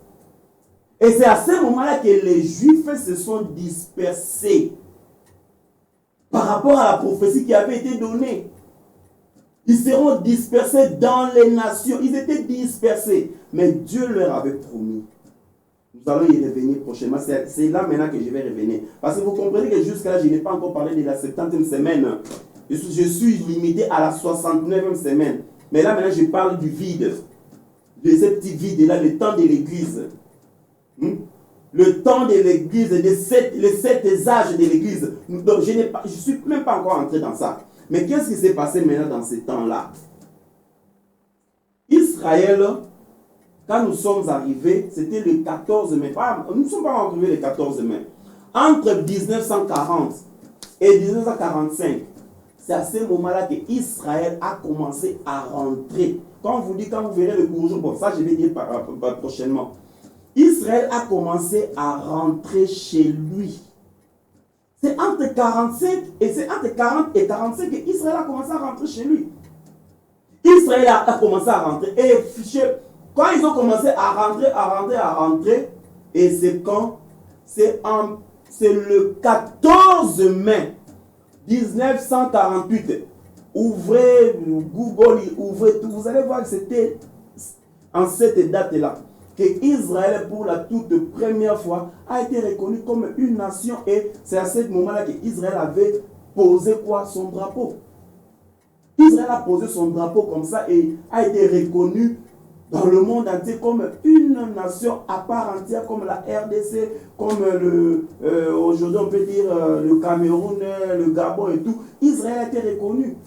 Et c'est à ce moment-là que les Juifs se sont dispersés par rapport à la prophétie qui avait été donnée. Ils seront dispersés dans les nations. Ils étaient dispersés. Mais Dieu leur avait promis. Nous allons y revenir prochainement. C'est là maintenant que je vais revenir. Parce que vous comprenez que jusqu'à là, je n'ai pas encore parlé de la 70e semaine. Je suis limité à la 69e semaine. Mais là maintenant, je parle du vide. De ce petit vide-là, le temps de l'Église. Le temps de l'Église, les sept âges de l'Église. Donc, je ne suis même pas encore entré dans ça. Mais qu'est-ce qui s'est passé maintenant dans ces temps-là? Israël, quand nous sommes arrivés, c'était le 14 mai. Nous ne sommes pas arrivés le 14 mai. Entre 1940 et 1945, c'est à ce moment-là que Israël a commencé à rentrer. Quand vous verrez le cours, bon, ça je vais dire prochainement. Israël a commencé à rentrer chez lui. C'est entre 45 et c'est entre 40 et 45 que Israël a commencé à rentrer chez lui. Israël a commencé à rentrer. Et quand ils ont commencé à rentrer, et c'est quand? C'est le 14 mai 1948. Ouvrez Google, ouvrez tout. Vous allez voir que c'était en cette date-là que Israël, pour la toute première fois, a été reconnu comme une nation. Et c'est à ce moment-là que Israël avait posé quoi? Son drapeau. Israël a posé son drapeau comme ça et a été reconnu dans le monde entier comme une nation à part entière, comme la RDC, comme aujourd'hui on peut dire le Cameroun, le Gabon et tout. Israël a été reconnu.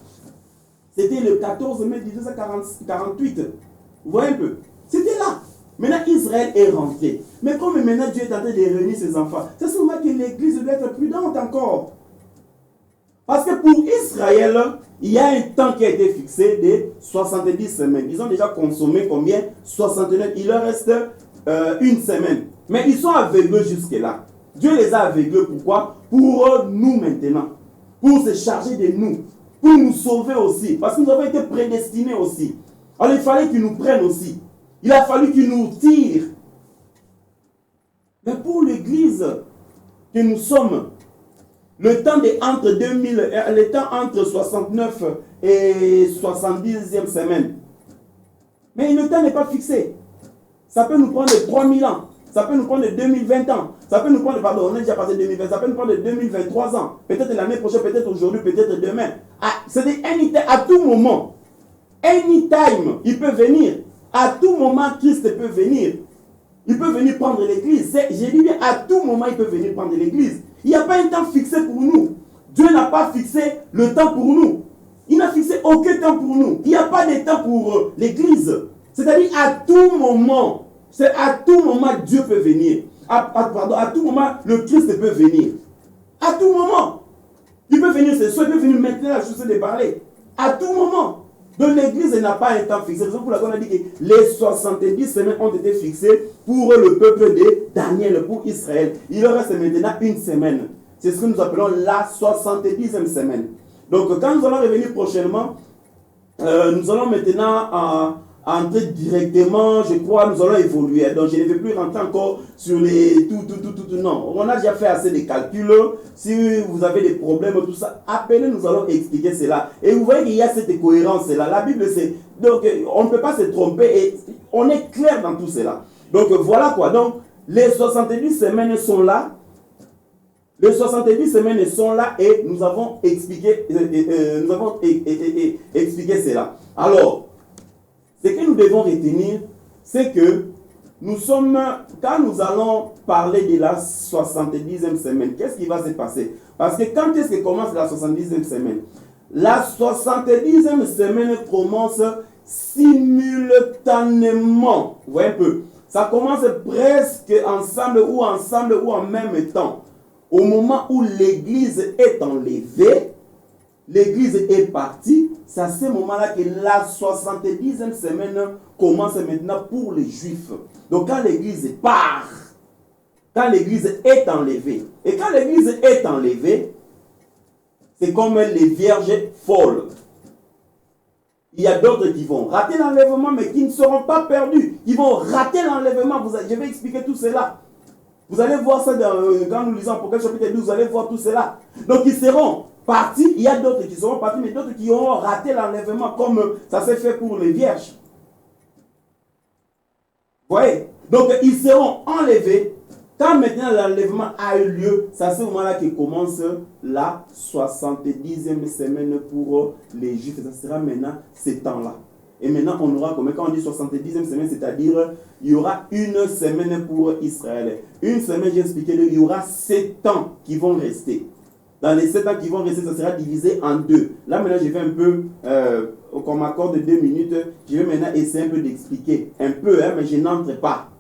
C'était le 14 mai 1948. Vous voyez un peu? C'était là. Maintenant, Israël est rentré. Mais comme maintenant Dieu est en train de réunir ses enfants, c'est seulement que l'Église doit être prudente encore. Parce que pour Israël, il y a un temps qui a été fixé de 70 semaines. Ils ont déjà consommé combien? 69. Il leur reste une semaine. Mais ils sont aveuglés jusque-là. Dieu les a aveuglés. Pourquoi? Pour nous maintenant. Pour se charger de nous. Pour nous sauver aussi. Parce que nous avons été prédestinés aussi. Alors il fallait qu'ils nous prennent aussi. Il a fallu qu'ils nous tirent. Mais pour l'Église que nous sommes, le temps entre 69 et 70e semaine. Mais le temps n'est pas fixé. Ça peut nous prendre 3000 ans. Ça peut nous prendre 2020 ans. Ça peut nous prendre, pardon, on est déjà passé 2020. Ça peut nous prendre 2023 ans. Peut-être l'année prochaine, peut-être aujourd'hui, peut-être demain. C'est à tout moment. Anytime, il peut venir. À tout moment, Christ peut venir. Il peut venir prendre l'église. J'ai dit bien, à tout moment, il peut venir prendre l'église. Il n'y a pas un temps fixé pour nous. Dieu n'a pas fixé le temps pour nous. Il n'a fixé aucun temps pour nous. Il n'y a pas de temps pour l'église. C'est-à-dire, à tout moment, c'est à tout moment Dieu peut venir. À tout moment, le Christ peut venir. À tout moment. Il peut venir ce soir, il peut venir maintenant, je sais de parler. À tout moment. Donc l'église n'a pas un temps fixé. C'est pour ça qu'on a dit que les 70 semaines ont été fixées pour le peuple de Daniel, pour Israël. Il leur reste maintenant une semaine. C'est ce que nous appelons la 70e semaine. Donc quand nous allons revenir prochainement, nous allons maintenant entrer directement, je crois, nous allons évoluer. Donc, je ne vais plus rentrer encore sur les tout. Non, on a déjà fait assez de calculs. Si vous avez des problèmes, tout ça, appelez, nous allons expliquer cela. Et vous voyez qu'il y a cette cohérence-là. La Bible, c'est... Donc, on ne peut pas se tromper et on est clair dans tout cela. Donc, voilà quoi. Donc, les 70 semaines sont là. Les 70 semaines sont là et nous avons expliqué, expliqué cela. Alors, ce que nous devons retenir, c'est que nous sommes, quand nous allons parler de la 70e semaine, qu'est-ce qui va se passer? Parce que quand est-ce que commence la 70e semaine? La 70e semaine commence simultanément. Vous voyez un peu? Ça commence presque ensemble ou en même temps. Au moment où l'Église est enlevée, l'Église est partie, c'est à ce moment-là que la 70e semaine commence maintenant pour les Juifs. Donc quand l'Église part, quand l'Église est enlevée, et quand l'Église est enlevée, c'est comme les vierges folles. Il y a d'autres qui vont rater l'enlèvement, mais qui ne seront pas perdus. Ils vont rater l'enlèvement. Je vais expliquer tout cela. Vous allez voir ça quand nous lisons Apocalypse chapitre 12, vous allez voir tout cela. Donc ils seront partis, il y a d'autres qui seront partis, mais d'autres qui auront raté l'enlèvement comme ça s'est fait pour les vierges. Vous voyez? Donc ils seront enlevés. Quand maintenant l'enlèvement a eu lieu, c'est à ce moment-là que commence la 70e semaine pour les Juifs. Ça sera maintenant ce temps-là. Et maintenant, on aura, comme quand on dit 70e semaine, c'est-à-dire, il y aura une semaine pour Israël. Une semaine, j'ai expliqué, il y aura 7 ans qui vont rester. Dans les 7 ans qui vont rester, ça sera divisé en 2. Là, maintenant, je vais un peu, qu'on m'accorde 2 minutes, je vais maintenant essayer un peu d'expliquer. Un peu, mais je n'entre pas.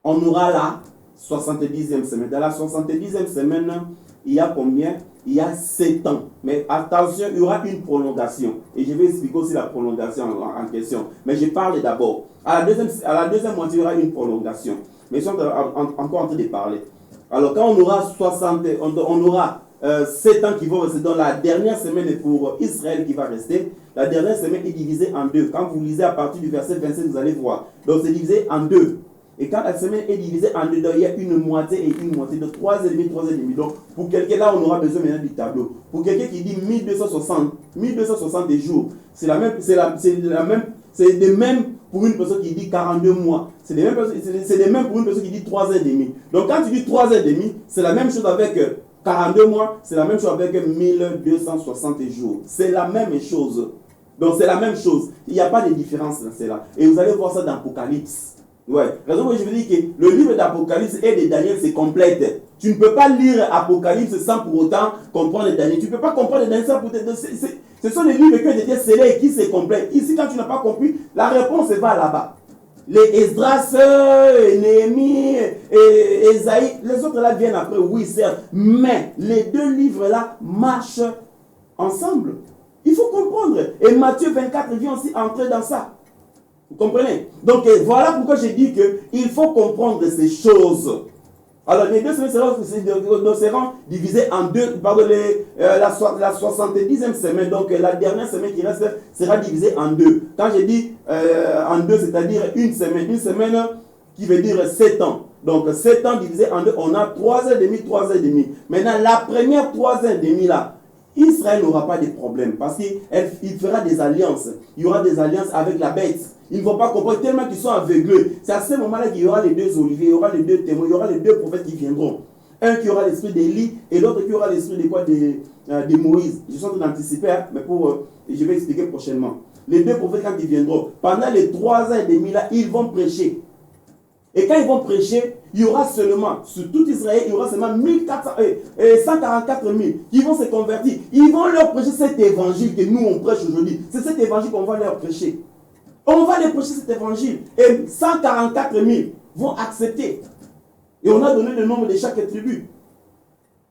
On aura la 70e semaine. Dans la 70e semaine, il y a combien? Il y a 7 ans. Mais attention, il y aura une prolongation. Et je vais expliquer aussi la prolongation en question. Mais je parle d'abord. À la deuxième moitié, il y aura une prolongation. Mais je suis encore en train de parler. Alors, quand on aura 7 ans qui vont rester dans la dernière semaine pour Israël qui va rester, la dernière semaine est divisée en 2. Quand vous lisez à partir du verset 27, vous allez voir. Donc, c'est divisé en 2. Et quand la semaine est divisée en 2, il y a une moitié et une moitié de 3,5. Donc, pour quelqu'un là, on aura besoin maintenant du tableau. Pour quelqu'un qui dit 1260 jours, c'est le même pour une personne qui dit 42 mois. C'est le même pour une personne qui dit 3,5. Donc, quand tu dis 3,5, c'est la même chose avec 42 mois, c'est la même chose avec 1260 jours. C'est la même chose. Donc, c'est la même chose. Il n'y a pas de différence dans cela. Et vous allez voir ça dans l'Apocalypse. Ouais, raison pour je veux dire que le livre d'Apocalypse et de Daniel c'est complète. Tu ne peux pas lire Apocalypse sans pour autant comprendre Daniel. Tu ne peux pas comprendre Daniel sans pour autant. Ce sont des livres qui ont été scellés et qui se complètent. Ici, quand tu n'as pas compris, la réponse va là-bas. Les Esdras, Néhémie, et Esaïe, les autres là viennent après, oui, certes. Mais les deux livres-là marchent ensemble. Il faut comprendre. Et Matthieu 24 vient aussi entrer dans ça. Vous comprenez? Donc voilà pourquoi j'ai dit qu'il faut comprendre ces choses. Alors les deux semaines seront divisées en 2, pardon, la 70e semaine, donc la dernière semaine qui reste sera divisée en 2. Quand j'ai dit en 2, c'est-à-dire une semaine qui veut dire 7 ans. Donc 7 ans divisé en 2, on a 3,5. Maintenant la première 3,5 là, Israël n'aura pas de problème parce qu'il fera des alliances. Il y aura des alliances avec la bête. Ils ne vont pas comprendre tellement qu'ils sont aveuglés. C'est à ce moment-là qu'il y aura les deux oliviers, il y aura les deux témoins, il y aura les deux prophètes qui viendront. Un qui aura l'esprit d'Élie et l'autre qui aura l'esprit de quoi de Moïse. Je suis en train d'anticiper, mais je vais expliquer prochainement. Les deux prophètes quand ils viendront, pendant les 3 ans et demi là, ils vont prêcher. Et quand ils vont prêcher, il y aura seulement, sur tout Israël, il y aura seulement 144 000 qui vont se convertir. Ils vont leur prêcher cet évangile que nous on prêche aujourd'hui. C'est cet évangile qu'on va leur prêcher. On va les prêcher cet évangile. Et 144 000 vont accepter. Et on a donné le nombre de chaque tribu.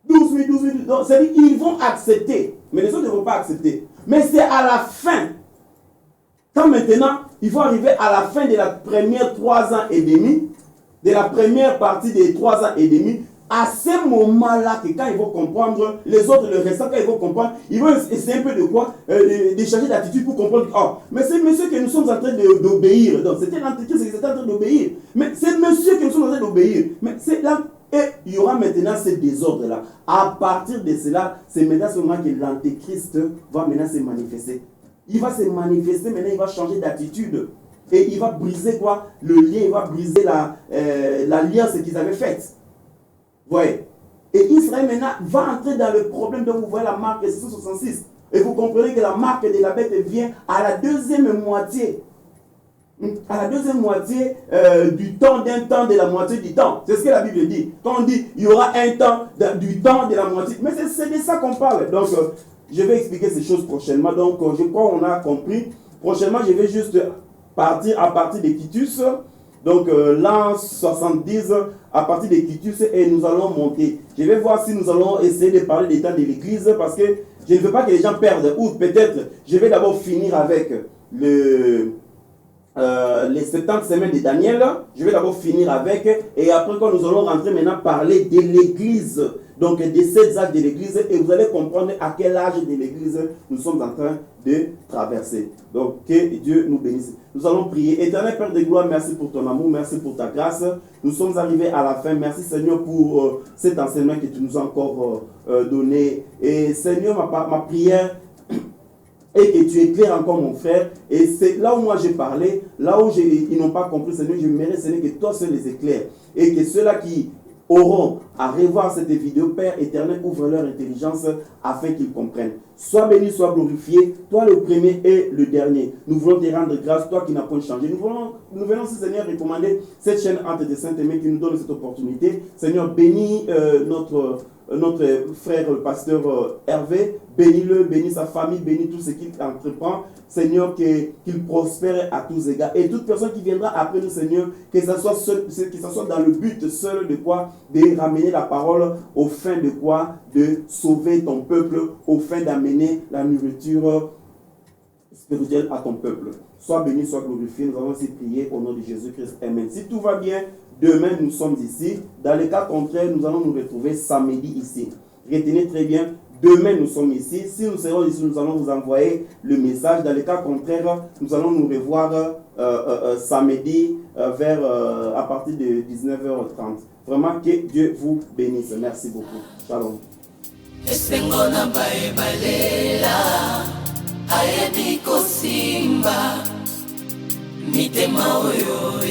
12 000. C'est-à-dire qu'ils vont accepter. Mais les autres ne vont pas accepter. Mais c'est à la fin. Quand maintenant, il faut arriver à la fin de la première 3 ans et demi, de la première partie des 3 ans et demi, à ce moment-là, que quand ils vont comprendre, les autres, le restant, quand ils vont comprendre, ils vont essayer un peu de quoi, de changer d'attitude pour comprendre, oh, mais c'est monsieur que nous sommes en train d'obéir. Donc, c'était l'entreprise qui était en train d'obéir. Mais c'est monsieur que nous sommes en train d'obéir. Mais c'est là, et il y aura maintenant ce désordre-là. À partir de cela, c'est maintenant ce moment que l'antéchrist va maintenant se manifester. Il va se manifester, maintenant il va changer d'attitude. Et il va briser quoi? Le lien, il va briser l'alliance qu'ils avaient faite. Vous voyez? Et Israël maintenant va entrer dans le problème dont vous voyez la marque 666. Et vous comprenez que la marque de la bête vient à la deuxième moitié. À la deuxième moitié du temps d'un temps de la moitié du temps. C'est ce que la Bible dit. Quand on dit il y aura un temps du temps de la moitié. Mais c'est de ça qu'on parle. Donc je vais expliquer ces choses prochainement. Donc je crois qu'on a compris. Prochainement je vais juste partir à partir de Titus. Donc l'an 70 à partir de Titus et nous allons monter. Je vais voir si nous allons essayer de parler des temps de l'église parce que je ne veux pas que les gens perdent. Ou peut-être je vais d'abord finir avec les 70 semaines de Daniel. Je vais d'abord finir avec et après quand nous allons rentrer maintenant parler de l'église. Donc des 7 âges de l'église et vous allez comprendre à quel âge de l'église nous sommes en train de traverser. Donc que Dieu nous bénisse. Nous allons prier. Éternel Père de gloire, merci pour ton amour, merci pour ta grâce. Nous sommes arrivés à la fin. Merci Seigneur pour cet enseignement que tu nous as encore donné. Et Seigneur, ma prière est que tu éclaires encore mon frère. Et c'est là où moi j'ai parlé, là où ils n'ont pas compris, Seigneur, je mérite Seigneur que toi seul les éclaires. Et que ceux-là qui auront à revoir cette vidéo, Père éternel, ouvre leur intelligence afin qu'ils comprennent. Sois béni, sois glorifié, toi le premier et le dernier. Nous voulons te rendre grâce, toi qui n'as point changé. Nous venons, Seigneur, recommander cette chaîne entre tes saintes mains qui nous donne cette opportunité. Seigneur, bénis notre frère le pasteur Hervé, bénis-le, bénis sa famille, bénis tout ce qu'il entreprend. Seigneur, qu'il prospère à tous égards. Et toute personne qui viendra après nous, Seigneur, que ça soit dans le but seul de quoi? De ramener la parole au fin de quoi? De sauver ton peuple, au fin d'amener la nourriture spirituelle à ton peuple. Sois béni, sois glorifié. Nous allons aussi prier au nom de Jésus-Christ. Amen. Si tout va bien, demain nous sommes ici. Dans le cas contraire, nous allons nous retrouver samedi ici. Retenez très bien. Demain, nous sommes ici. Si nous serons ici, nous allons vous envoyer le message. Dans le cas contraire, nous allons nous revoir samedi à partir de 19h30. Vraiment, que Dieu vous bénisse. Merci beaucoup. Shalom. Simba mitema oyo